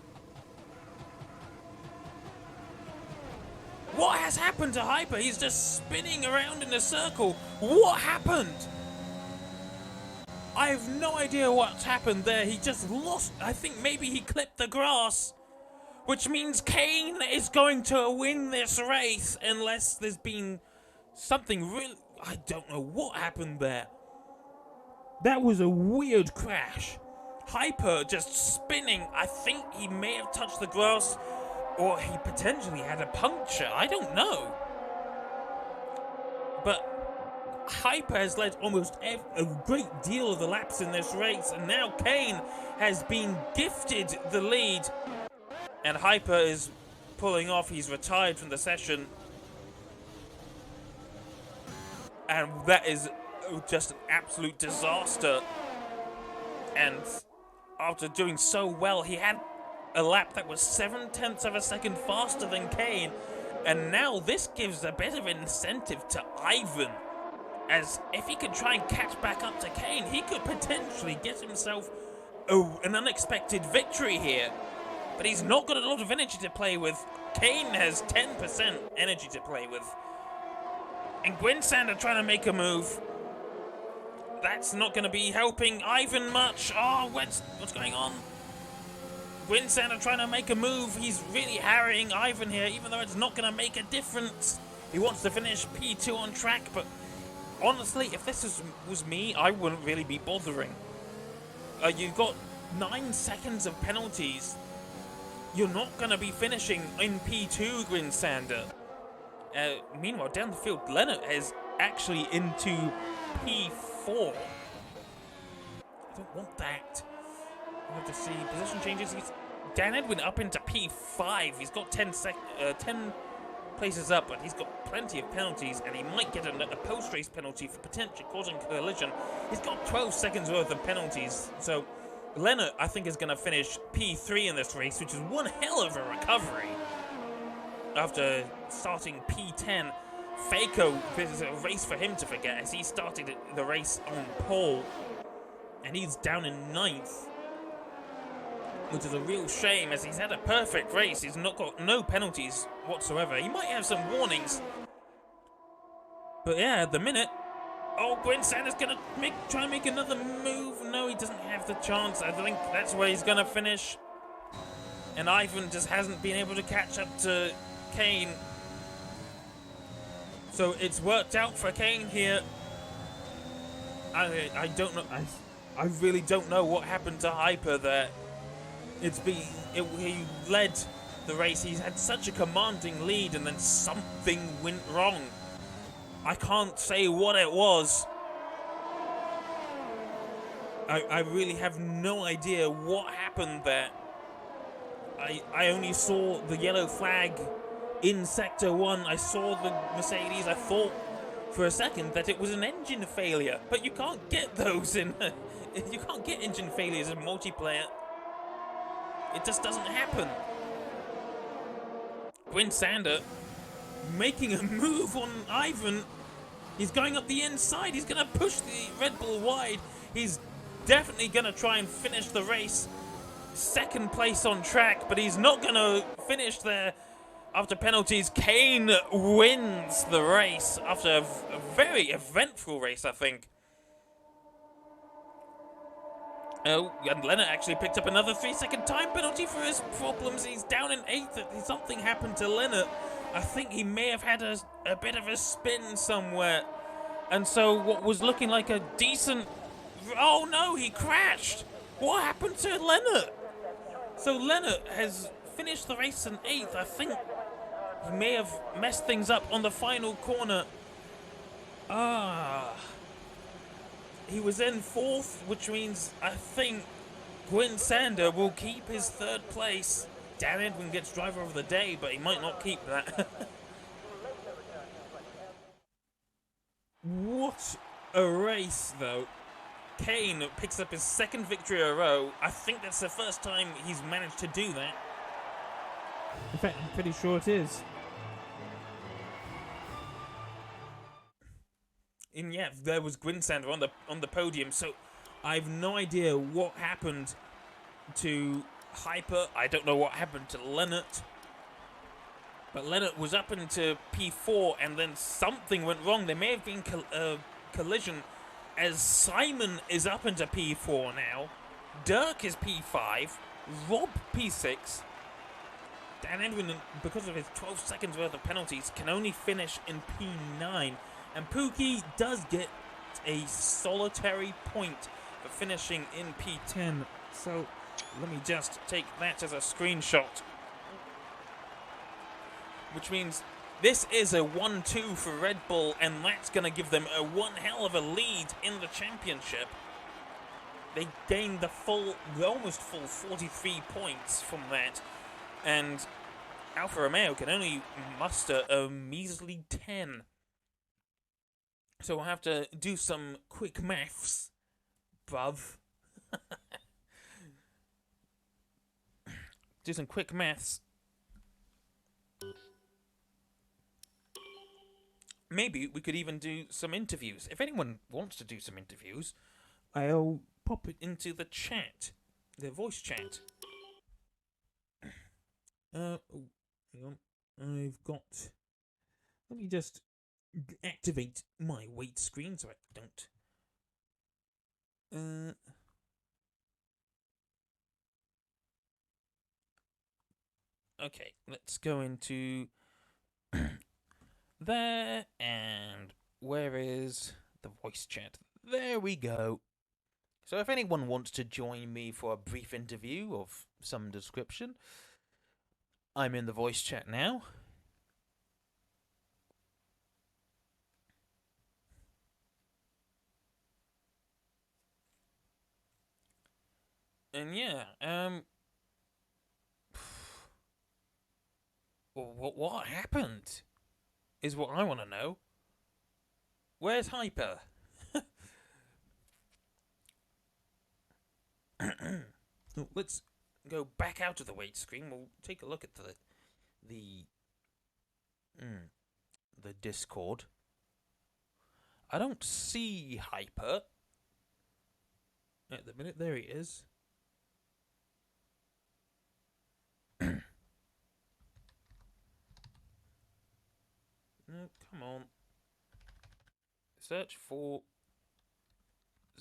What has happened to Hyper? He's just spinning around in a circle. What happened? I have no idea what's happened there. He just lost. I think maybe he clipped the grass, which means Kane is going to win this race unless there's been something really... I don't know what happened there. That was a weird crash. Hyper just spinning. I think he may have touched the grass, or he potentially had a puncture. I don't know. But Hyper has led almost a great deal of the laps in this race, and now Kane has been gifted the lead. And Hyper is pulling off. He's retired from the session. And that is just an absolute disaster. And after doing so well, he had a lap that was 0.7 of a second faster than Kane. And now this gives a bit of incentive to Ivan, as if he could try and catch back up to Kane, he could potentially get himself an unexpected victory here. But he's not got a lot of energy to play with. Kane has 10% energy to play with. And Gwynsander trying to make a move. That's not going to be helping Ivan much. Oh, what's going on? Gwynsander trying to make a move. He's really harrying Ivan here, even though it's not going to make a difference. He wants to finish P2 on track, but honestly, if this was me, I wouldn't really be bothering. You've got 9 seconds of penalties. You're not going to be finishing in P2, Gwynsander. Meanwhile, down the field, Leonard is actually into P4. I don't want that. I have to see position changes. Dan Edwin up into P5. He's got 10 places up, but he's got plenty of penalties, and he might get a post-race penalty for potentially causing collision. He's got 12 seconds worth of penalties, so Leonard, I think, is going to finish P3 in this race, which is one hell of a recovery. After starting P10, Faco, this is a race for him to forget, as he started the race on pole, and he's down in 9th, which is a real shame, as he's had a perfect race. He's not got no penalties whatsoever. He might have some warnings, but yeah, at the minute, oh, Gwynsander's gonna try and make another move. No, he doesn't have the chance. I think that's where he's gonna finish. And Ivan just hasn't been able to catch up to Kane. So it's worked out for Kane here. I don't know. I really don't know what happened to Hyper there. He led the race. He's had such a commanding lead, and then something went wrong. I can't say what it was. I really have no idea what happened there. I only saw the yellow flag in Sector 1. I saw the Mercedes. I thought for a second that it was an engine failure, but you can't get those in... you can't get engine failures in multiplayer. It just doesn't happen. Gwynsander making a move on Ivan. He's going up the inside. He's going to push the Red Bull wide. He's definitely going to try and finish the race. Second place on track, but he's not going to finish there after penalties. Kane wins the race after a very eventful race, I think. Oh, and Leonard actually picked up another 3-second time penalty for his problems. He's down in 8th. Something happened to Leonard. I think he may have had a bit of a spin somewhere. And so what was looking like a decent... Oh no, he crashed! What happened to Leonard? So Leonard has finished the race in 8th. I think he may have messed things up on the final corner. He was in 4th, which means I think Gwynsander will keep his 3rd place. Dan Edwin gets driver of the day, but he might not keep that. What a race, though. Kane picks up his 2nd victory in a row. I think that's the first time he's managed to do that. In fact, I'm pretty sure it is. And yeah, there was Grinsander on the podium. So I've no idea what happened to Hyper. I don't know what happened to Leonard. But Leonard was up into P4, and then something went wrong. There may have been collision, as Simon is up into P4 now. Dirk is P5. Rob P6. Dan Edwin, because of his 12 seconds worth of penalties, can only finish in P9. And Pookie does get a solitary point for finishing in P10. So let me just take that as a screenshot. Which means this is a 1-2 for Red Bull, and that's going to give them a one hell of a lead in the championship. They gained the almost full 43 points from that, and Alfa Romeo can only muster a measly 10. So we'll have to do some quick maths, bruv. Do some quick maths. Maybe we could even do some interviews. If anyone wants to do some interviews, I'll pop it into the chat, the voice chat. Hang on. I've got. Let me just activate my wait screen so I don't. Okay, let's go into there, and where is the voice chat? There we go. So if anyone wants to join me for a brief interview of some description, I'm in the voice chat now. And yeah, what happened is what I want to know. Where's Hyper? Let's go back out of the wait screen. We'll take a look at the Discord. I don't see Hyper at the minute. There he is. No, come on. Search for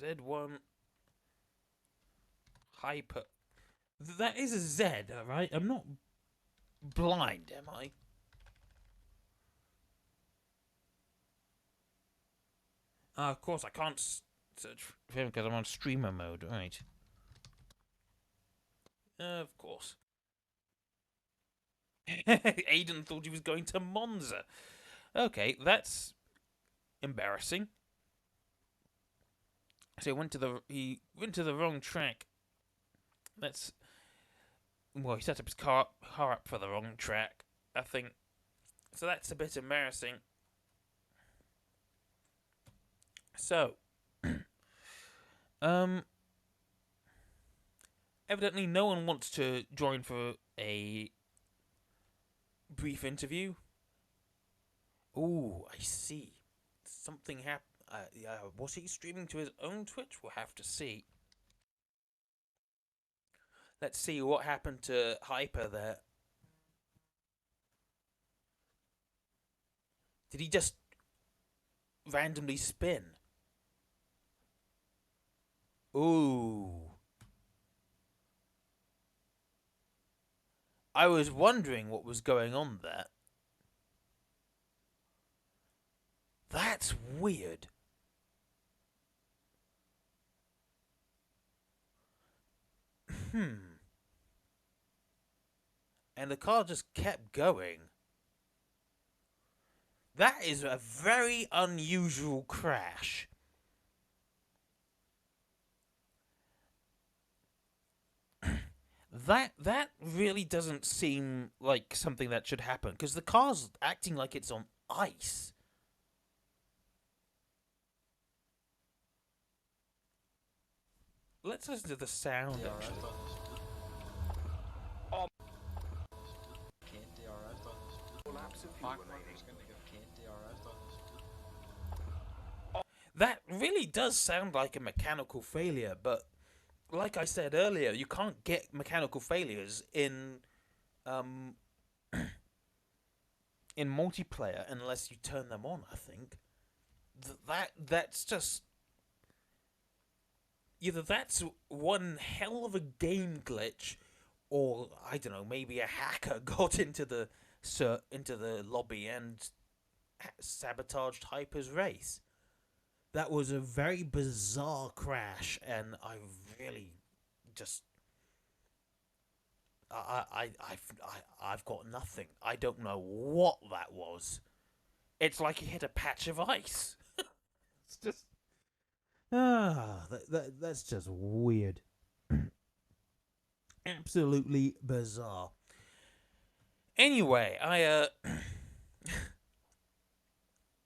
Z1 Hyper. That is a Z, alright? I'm not blind, am I? Of course, I can't search for him because I'm on streamer mode, right? Of course. Aiden thought he was going to Monza. Okay, that's embarrassing. So he went to the wrong track. He set up his car up for the wrong track, I think. So that's a bit embarrassing. So, evidently no one wants to join for a brief interview. Ooh, I see. Something happened. Was he streaming to his own Twitch? We'll have to see. Let's see what happened to Hyper there. Did he just randomly spin? Ooh. I was wondering what was going on there. That's weird. And the car just kept going. That is a very unusual crash. That really doesn't seem like something that should happen, because the car's acting like it's on ice. Let's listen to the sound, actually. That really does sound like a mechanical failure, but like I said earlier, you can't get mechanical failures um in multiplayer unless you turn them on. I think that's just either that's one hell of a game glitch, or I don't know, maybe a hacker got into the lobby and sabotaged Hyper's race. That was a very bizarre crash, and I really just I've got nothing. I don't know what that was. It's like he hit a patch of ice. It's just that's just weird. Absolutely bizarre. Anyway, I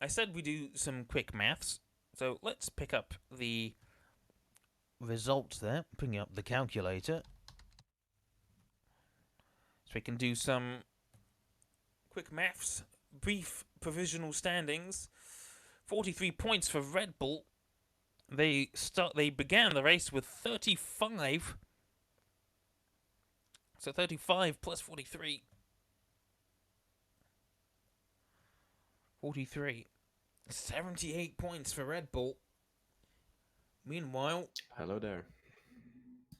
said we do some quick maths, so let's pick up the results there. Bring up the calculator, so we can do some quick maths. Brief provisional standings: 43 points for Red Bull. They began the race with 35. So 35 plus 43. 43. 78 points for Red Bull. Meanwhile, Hello there.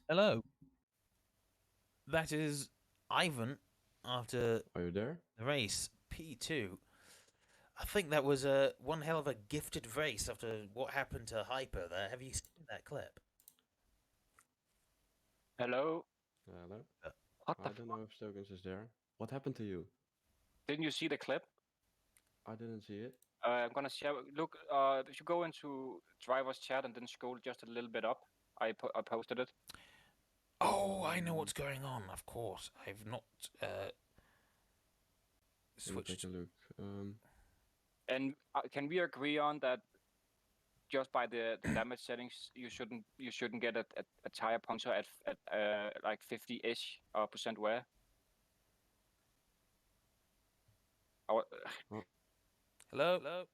Hello. that is Ivan after Are you there? the race, P2. I think that was one hell of a gifted race after what happened to Hyper there. Have you seen that clip? Hello? Hello. What I don't know if Stokens is there. What happened to you? Didn't you see the clip? I didn't see it. I'm gonna share. Look, if you go into driver's chat and then scroll just a little bit up, I posted it. Oh, I know what's going on. Of course, I've not Let me switched. take a look. And can we agree on that? Just by the damage settings, you shouldn't get a tire puncture at like 50-ish percent wear. Hello, hello.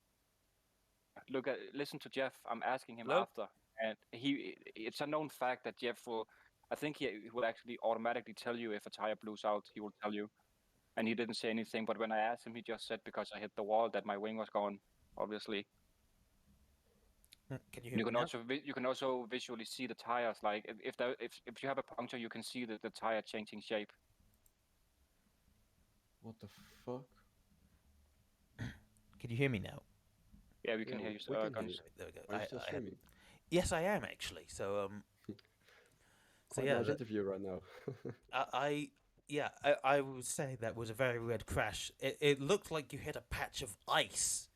Listen to Jeff. I'm asking him Hello? after, and it's a known fact that Jeff will. I think he will actually automatically tell you if a tire blows out. He will tell you, and he didn't say anything. But when I asked him, he just said because I hit the wall that my wing was gone. Obviously, Can you hear me now? you can also visually see the tires. Like if you have a puncture, you can see the tire changing shape. What the fuck? Can you hear me now? Yeah, we can hear you, we can hear Guns. you. There we go. Are you still streaming? Yes, I am actually. So Quite yeah, nice interview right now. I would say that was a very weird crash. It looked like you hit a patch of ice.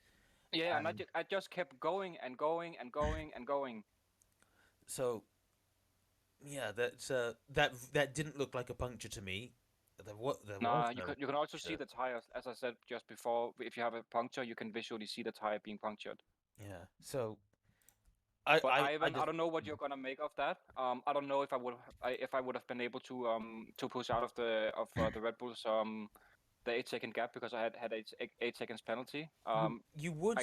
Yeah, and I just kept going and going and going and going. So yeah, that didn't look like a puncture to me. There was Nah, no you can also see puncture. the tires. As I said just before, if you have a puncture, you can visually see the tire being punctured. Yeah. So But I Ivan, I just don't know what you're gonna make of that. I don't know if I would have been able to push out of the Red Bulls the 8 second gap because I had 8 seconds penalty. you would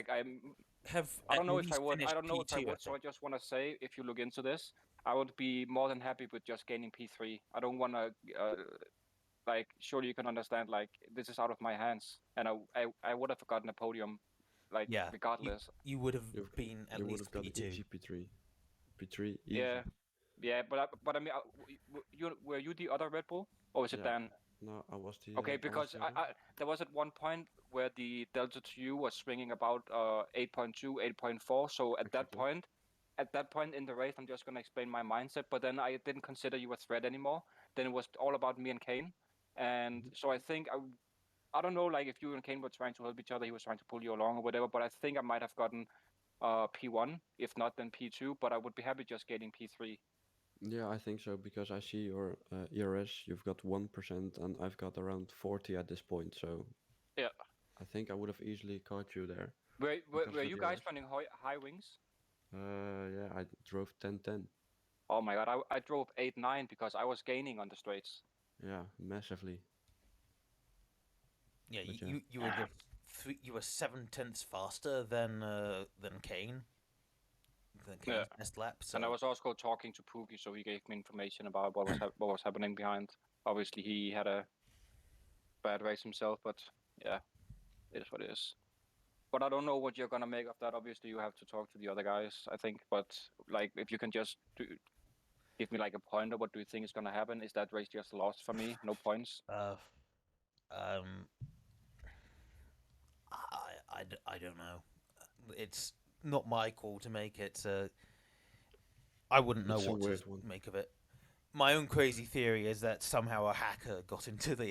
have I at don't know if I least would. I finished don't know if I P2. I would. So think. I just want to say, if you look into this, I would be more than happy with just gaining P3. I don't want to like. Surely you can understand. Like this is out of my hands, and I would have gotten a podium, like Yeah. regardless. You would have you been at you would least have got P2. easy P3. P3 easy. Yeah, yeah. But I mean, you were you the other Red Bull, or was it Yeah. Dan? No, I was the. Okay, I was because the other. there was at one point where the delta to you was swinging about 8.2, 8.4. So Exactly. at that point in the race, I'm just gonna explain my mindset. But then I didn't consider you a threat anymore. Then it was all about me and Kane, and so I think I don't know, like if you and Kane were trying to help each other, he was trying to pull you along or whatever. But I think I might have gotten P1, if not then P2. But I would be happy just getting P3. Yeah, I think so because I see your ERS. You've got 1%, and I've got around 40 at this point. So Yeah. I think I would have easily caught you there. Were The you guys ERS. running high wings? Yeah, I drove 10-10. Oh my god, I drove 8-9 because I was gaining on the straights. Yeah, massively. Yeah, But yeah. you were just you were 7/10 faster than Kane. than Kane's best lap. So And I was also talking to Pookie, so he gave me information about what was happening behind. Obviously, he had a bad race himself, but yeah, it is what it is. But I don't know what you're gonna make of that. Obviously, you have to talk to the other guys, I think. But like, if you can just give me like a pointer, what do you think is gonna happen? Is that race just lost for me? No points. um, I don't know. It's not my call to make it. I wouldn't know It's a what to weird one. make of it. My own crazy theory is that somehow a hacker got into the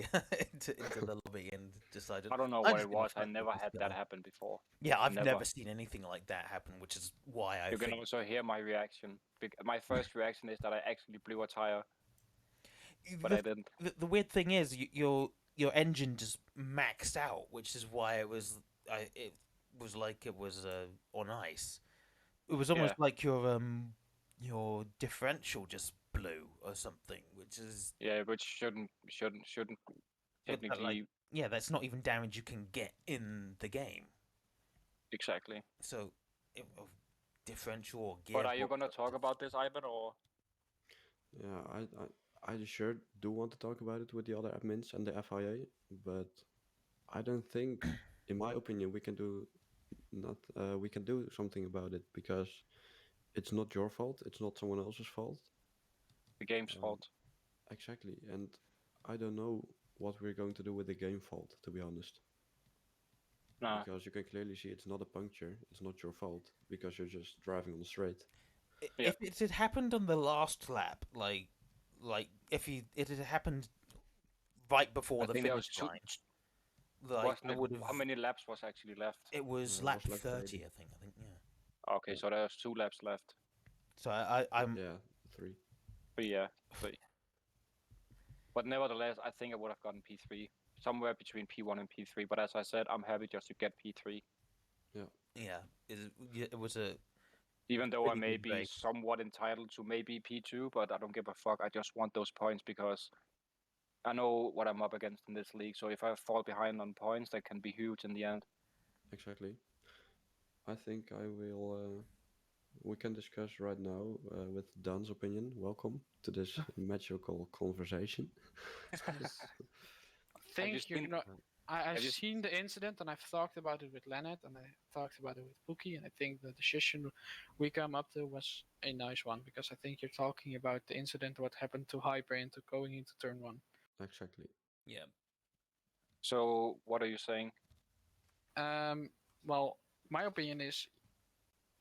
into the lobby and decided. I don't know I'm what just it gonna was. I fuck with never this had that guy." happen before. Yeah, I've Never. never seen anything like that happen, which is why I You can think. also hear my reaction. My first reaction is that I actually blew a tire, but I didn't. The weird thing is, your engine just maxed out, which is why it was like it was on ice. It was Yeah, almost like your differential just blew or something, which is yeah, which shouldn't but that, like technically yeah, that's not even damage you can get in the game. exactly. So, differential or But are you gearbox. gonna talk about this, Ivan, or Yeah, I sure do want to talk about it with the other admins and the FIA, but I don't think, in my opinion, we can do something about it because it's not your fault. It's not someone else's fault. the game's Um, fault? exactly, and I don't know what we're going to do with the game fault, to be honest. Nah. Because you can clearly see it's not a puncture. It's not your fault because you're just driving on the straight. Yeah. If it had happened on the last lap, if it had happened right before I the think there finish was two. line, like Wasn't I it? would have. How many laps was actually left? It was It lap was lap 30, 30. I think. Yeah. Okay, so there's 2 laps left. So I'm Yeah, 3. 3, yeah, 3. But nevertheless, I think I would have gotten P3 somewhere between P1 and P3. But as I said, I'm happy just to get P3, Yeah, yeah. It was a even though I pretty may good be race. somewhat entitled to maybe P2. But I don't give a fuck. I just want those points because I know what I'm up against in this league. So if I fall behind on points, that can be huge in the end. exactly. I think I will. We can discuss right now with Dan's opinion. Welcome to this magical conversation. Have you Think you're seen? not. I've Have you? seen the incident and I've talked about it with Leonard and I talked about it with Pookie, and I think the decision we come up to was a nice one because I think you're talking about the incident what happened to Hyper into going into turn one. Exactly. Yeah. So what are you saying? Um, well, my opinion is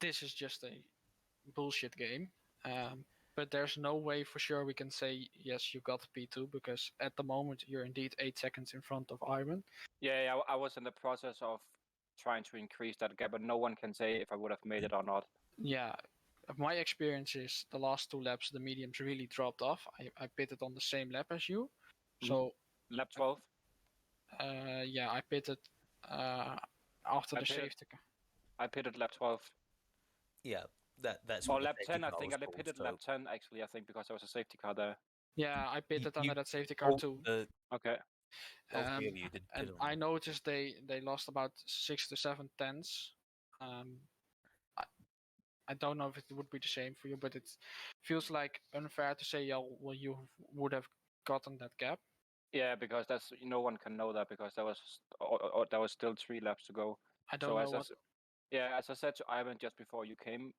this is just a bullshit game. But there's no way for sure we can say yes, you got P2 because at the moment you're indeed 8 seconds in front of Iron. Yeah, I was in the process of trying to increase that gap, but no one can say if I would have made it or not. Yeah, my experience is the last 2 laps the mediums really dropped off. I pitted on the same lap as you, so Lap 12. yeah, I pitted after I the pitted. safety car. I pitted lap 12. Yeah. That's Or what the lap safety 10, I car think was I called. pitted So lap 10 actually, I think, because there was a safety car there. Yeah, I pitted you under that safety car all, too. Okay. all three of you did And pit on I that. noticed they lost about 6 to 7 tenths. Um, I don't know if it would be the same for you, but it feels like unfair to say, yeah, well, you would have gotten that gap. Yeah, because that's no one can know that because there was still 3 laps to go. I don't So know as I, what. yeah, as I said to Ivan just before you came,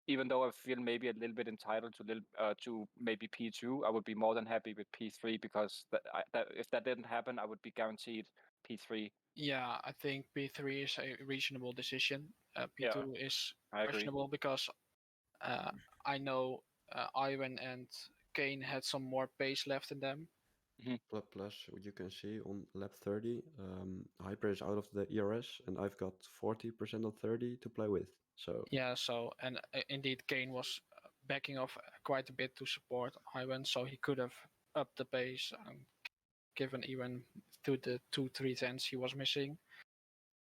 even though I feel maybe a little bit entitled to maybe P2, I would be more than happy with P3 because if that didn't happen, I would be guaranteed P3. Yeah, I think P3 is a reasonable decision. Yeah, P2 is I agree. questionable because uh, I know Ivan and Kane had some more pace left in them. Plus, you can see on lap 30, Hyper is out of the ERS, and I've got 40% on 30 to play with. So Yeah, so and indeed Kane was backing off quite a bit to support Ivan, so he could have upped the pace and given even to the 2 3 tenths he was missing.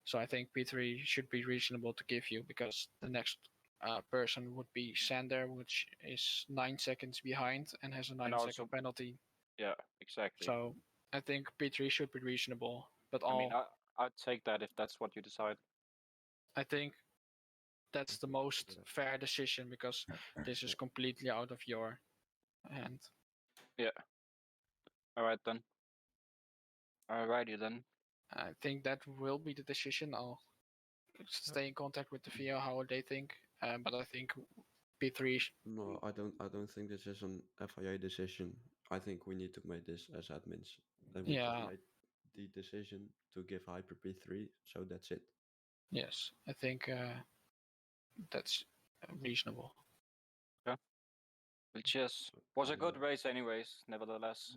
So I think P3 should be reasonable to give you because the next person would be Sander, which is 9 seconds behind and has a And 9 second also, penalty. yeah, exactly. So I think P3 should be reasonable. But I mean, I'd take that if that's what you decide. I think that's the most fair decision because this is completely out of your hand. Yeah. All right then. Alrighty then. I think that will be the decision. I'll stay in contact with the VO how they think, but I think P3. No, I don't think this is an FIA decision. I think we need to make this as admins. And we just Yeah. made the decision to give Hyper P3, so that's it. Yes, I think that's reasonable. Which was a good race, anyways. Nevertheless.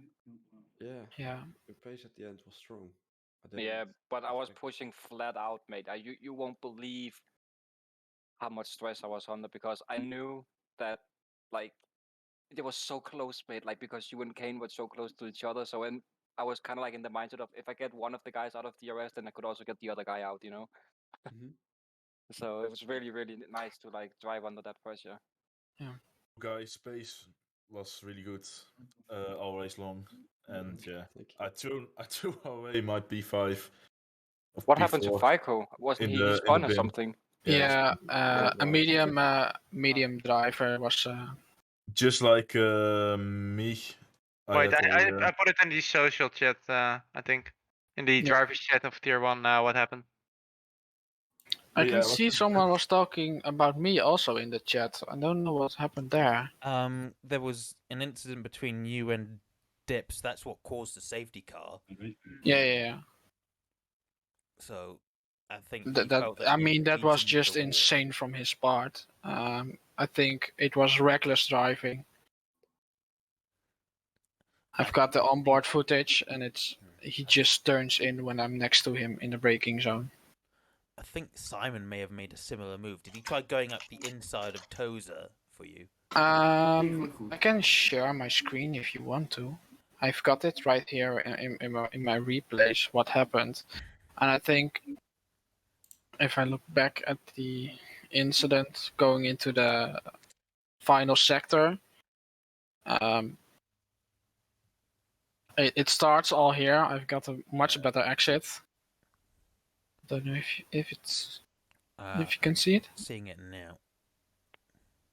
Yeah, Yeah. the pace at the end was strong. I didn't Yeah, but I was expect- pushing flat out, mate. You won't believe how much stress I was under because I knew that like it was so close, mate. Like because you and Kane were so close to each other. So when I was kind of like in the mindset of if I get one of the guys out of DRS, then I could also get the other guy out, you know. Mhm. So it was really really nice to like drive under that pressure. Guys, pace was really good all race long, and yeah, Thank you. I threw away my P5. Of What happened to P4 Fico? Wasn't in he the spun or bin. something? Yeah, Yeah, a medium driver was. Just like me. Wait, had a, I put it in the social chat. I think in the Yeah. drivers chat of tier 1. What happened? I yeah, can it was see just- someone was talking about me also in the chat. I don't know what happened there. There was an incident between you and Dips. That's what caused the safety car. Yeah. So I think That, he that felt that I you mean that was eaten just the wall. insane from his part. I think it was reckless driving. I've got the onboard footage, and he just turns in when I'm next to him in the braking zone. I think Simon may have made a similar move. Did he try going up the inside of Tozer for you? I can share my screen if you want to. I've got it right here in my replays. What happened, and I think if I look back at the incident going into the final sector, it starts all here. I've got a much better exit. Don't know if you can see it. Seeing it now.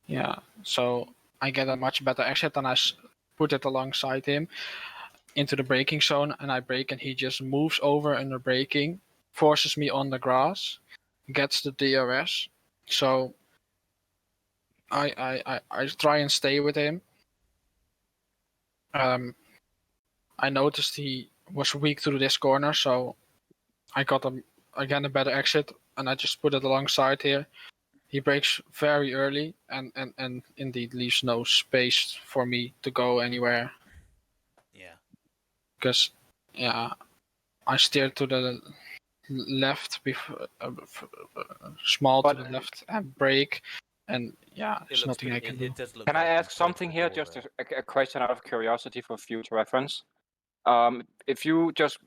Yeah, so I get a much better exit, and I put it alongside him into the braking zone, and I brake, and he just moves over under braking, forces me on the grass, gets the DRS. So I try and stay with him. I noticed he was weak through this corner, so I got again a better exit, and I just put it alongside here. He brakes very early and indeed leaves no space for me to go anywhere. Yeah. Because, yeah, I steered to the left, small to the left, and brake, and yeah, there's nothing I can do. It does look Can I like you ask tried something to here? go Just there. a question out of curiosity for future reference. If you just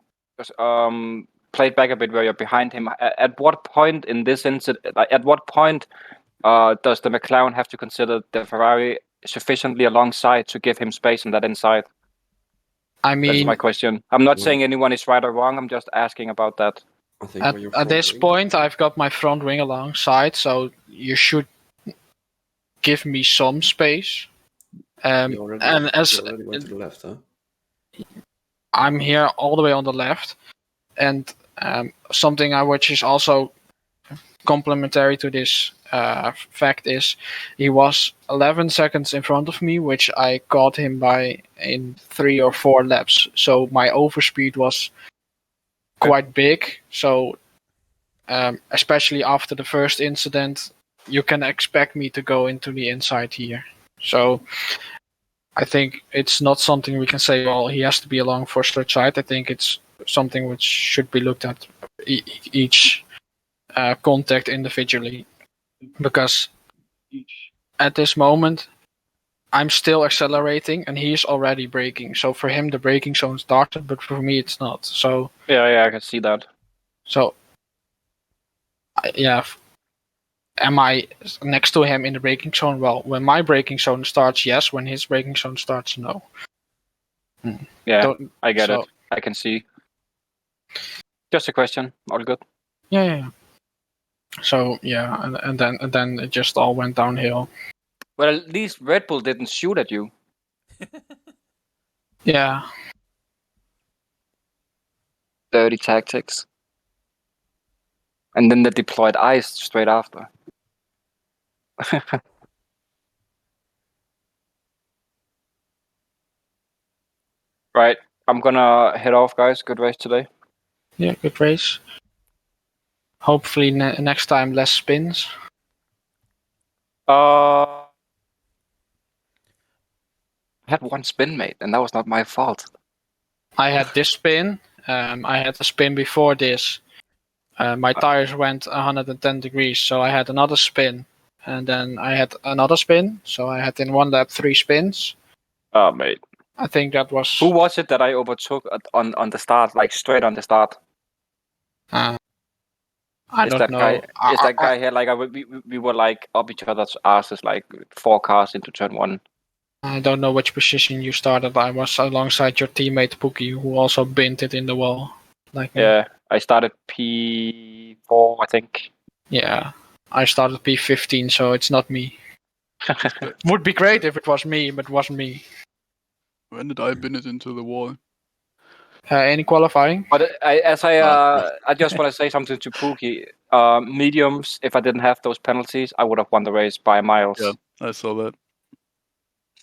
played back a bit where you're behind him, at what point in this incident, at what point does the McLaren have to consider the Ferrari sufficiently alongside to give him space on that inside? I That's mean, my question. I'm not Well- saying anyone is right or wrong. I'm just asking about that. I think when you're at this front wing- point, I've got my front wing alongside, so you should give me some space. you already And went, as you already went to the left, huh? I'm here all the way on the left, and something which is also complementary to this fact is he was 11 seconds in front of me, which I caught him by in 3 or 4 laps. So my overspeed was quite big. So especially after the first incident, you can expect me to go into the inside here. So I think it's not something we can say, well, he has to be along for stretch side. I think it's something which should be looked at each contact individually, because at this moment I'm still accelerating and he's already braking. So for him the braking zone started, but for me it's not. So Yeah, I can see that. So yeah, am I next to him in the braking zone? Well, when my braking zone starts, yes. When his braking zone starts, no. Yeah, I get so- it. I can see. Just a question. All good. Yeah. So yeah, and then it just all went downhill. Well, at least Red Bull didn't shoot at you. Yeah, Dirty tactics. And then they deployed ice straight after. Right. I'm gonna head off, guys. Good race today. yeah, good race. Hopefully next time less spins. I had one spin, mate, and that was not my fault. I had this spin. I had a spin before this. My tires went 110 degrees, so I had another spin, and then I had another spin. So I had in one lap 3 spins. Oh, mate. I think that was. Who was it that I overtook on the start, like straight on the start? I Is don't that know. guy? Is that guy here? Like we were like up each other's asses, like 4 cars into turn 1. I don't know which position you started. I was alongside your teammate Pookie, who also binned it in the wall. Like me. Yeah, I started P4, I think. Yeah, I started P15, so it's not me. Would be great if it was me, but it wasn't me. When did I bin it into the wall? Any qualifying? But I just want to say something to Pookie. Mediums, if I didn't have those penalties, I would have won the race by miles. Yeah, I saw that.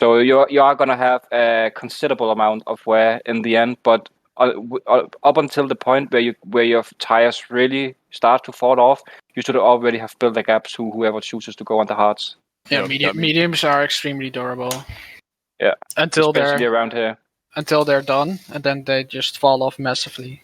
So you are gonna have a considerable amount of wear in the end, but up until the point where your tires really start to fall off, you should already have built a gap to whoever chooses to go on the hards. Yeah, Yeah, mediums are extremely durable. Yeah, until especially they're around here. until they're done, and then they just fall off massively.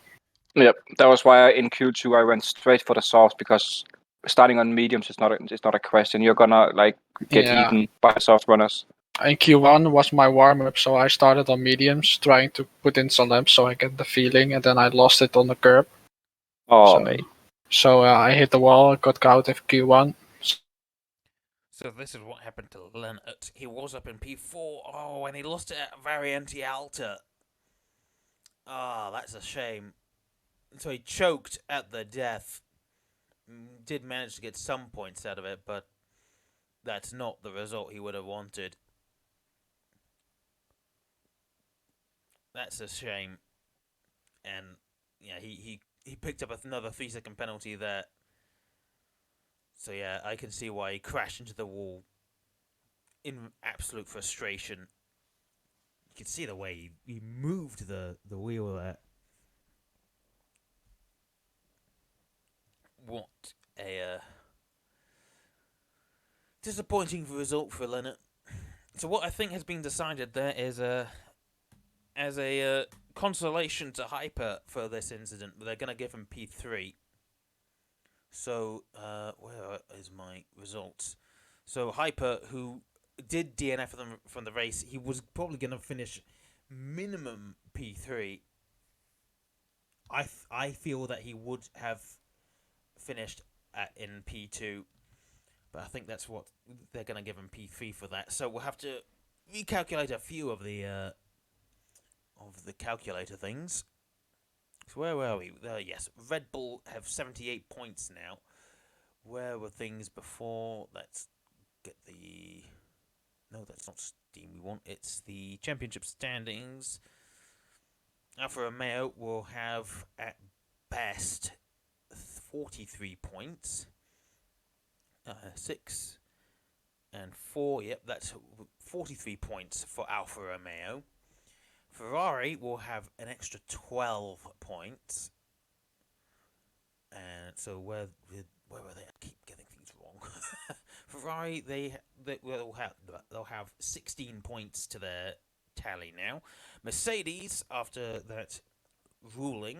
Yep, that was why in Q2 I went straight for the softs, because starting on mediums is not a question. You're gonna like get Yeah. eaten by soft runners. In Q1 was my warm-up, so I started on mediums, trying to put in some laps so I get the feeling, and then I lost it on the curb. Oh, so, mate. So I hit the wall, got caught in Q1. So this is what happened to Leonard. He was up in P4. Oh, and he lost it at Variante Alta. Ah, that's a shame. So he choked at the death. Did manage to get some points out of it, but that's not the result he would have wanted. That's a shame. And yeah, he picked up another 3-second penalty there. So yeah, I can see why he crashed into the wall in absolute frustration. You can see the way he moved the wheel there. What a disappointing result for Leonard. So what I think has been decided there is as a consolation to Hyper for this incident, they're going to give him P3. So where is my results? So Hyper, who did DNF from the race, he was probably going to finish minimum P3. I feel that he would have finished in P2, but I think that's what they're going to give him P3 for that. So we'll have to recalculate a few of the calculator things. So where were we? Yes, Red Bull have 78 points now. Where were things before? Let's get the... No, that's not Steam we want. It's the championship standings. Alfa Romeo will have at best 43 points. 6 and 4. Yep, that's 43 points for Alfa Romeo. Ferrari will have an extra 12 points. And so where were they? I keep getting things wrong. Ferrari, they'll have 16 points to their tally now. Mercedes, after that ruling,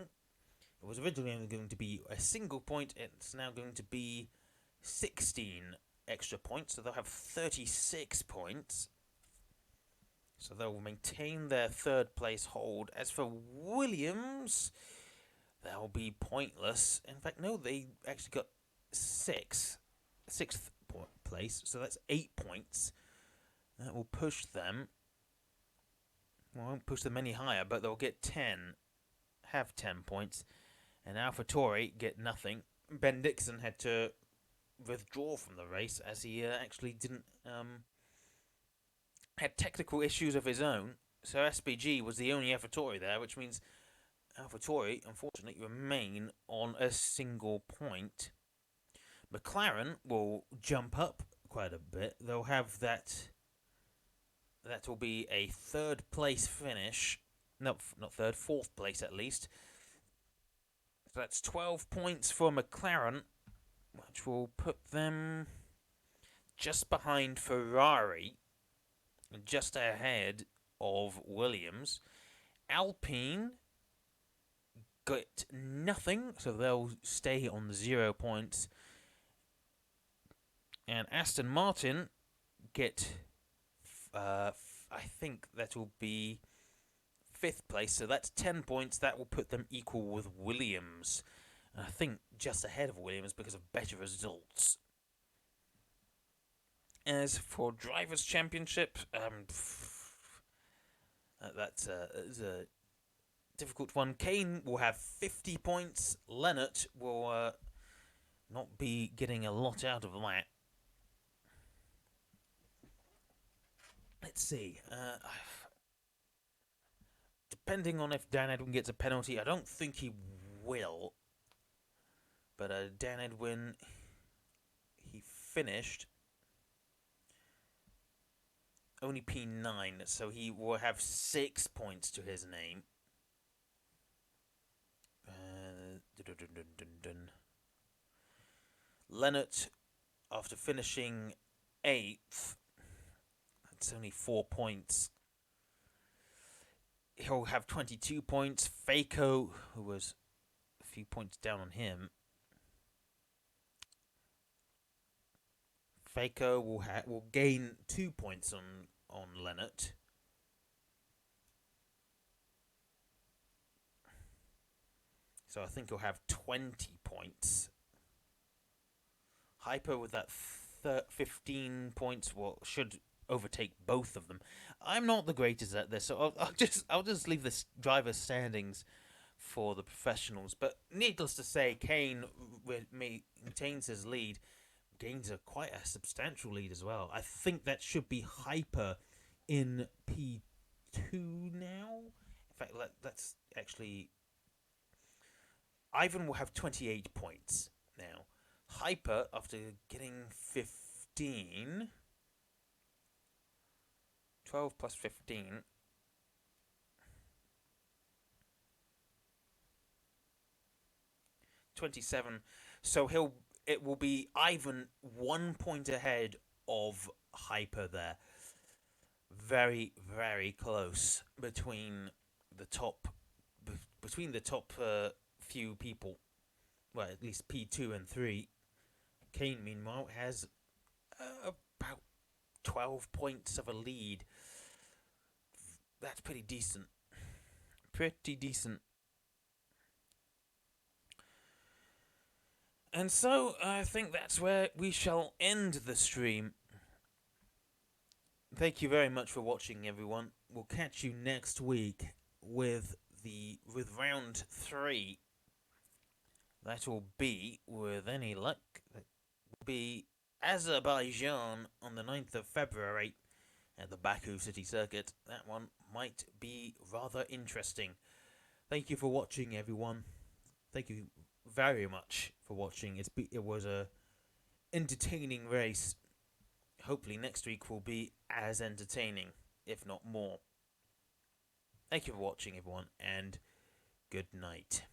it was originally going to be a single point. It's now going to be 16 extra points, so they'll have 36 points. So they'll maintain their third place hold. As for Williams, they'll be pointless. In fact, no, they actually got sixth place, so that's 8 points. That will push them. Well, won't push them any higher, but they'll get 10, have 10 points, and AlphaTauri get nothing. Ben Dixon had to withdraw from the race as he actually didn't had technical issues of his own. So SPG was the only AlphaTauri there, which means AlphaTauri, unfortunately, remain on a single point. McLaren will jump up quite a bit. They'll have that. That will be a third place finish. No, not third, fourth place at least. So that's 12 points for McLaren, which will put them just behind Ferrari, just ahead of Williams. Alpine got nothing, so they'll stay on 0 points. And Aston Martin get, I think that will be 5th place, so that's 10 points. That will put them equal with Williams. And I think just ahead of Williams because of better results. As for Drivers' Championship, that's a difficult one. Kane will have 50 points. Lennart will not be getting a lot out of that. Let's see. Depending on if Dan Edwin gets a penalty, I don't think he will. But Dan Edwin, he finished only P9, so he will have 6 points to his name. Lennart, after finishing 8th, that's only 4 points. He'll have 22 points. Faco, who was a few points down on him, Faco will gain 2 points on Lennart. So I think he'll have 20 points. Hyper with that 15 points should overtake both of them. I'm not the greatest at this, so I'll just leave the driver standings for the professionals. But needless to say, Kane maintains his lead, gains quite a substantial lead as well. I think that should be Hyper in P2 now. In fact, that's actually... Ivan will have 28 points now. Hyper, after getting 15... 12 plus 15... 27. So it will be Ivan 1 point ahead of Hyper there. Very, very close between the top few people. Well, at least P2 and 3. Kane, meanwhile, has about 12 points of a lead. That's pretty decent. Pretty decent. And so, I think that's where we shall end the stream. Thank you very much for watching, everyone. We'll catch you next week with round 3. That will be, with any luck, that will be Azerbaijan on the 9th of February at the Baku City Circuit. That one might be rather interesting. Thank you for watching, everyone. Thank you very much for watching. It was a entertaining race. Hopefully next week will be as entertaining, if not more. Thank you for watching, everyone, and good night.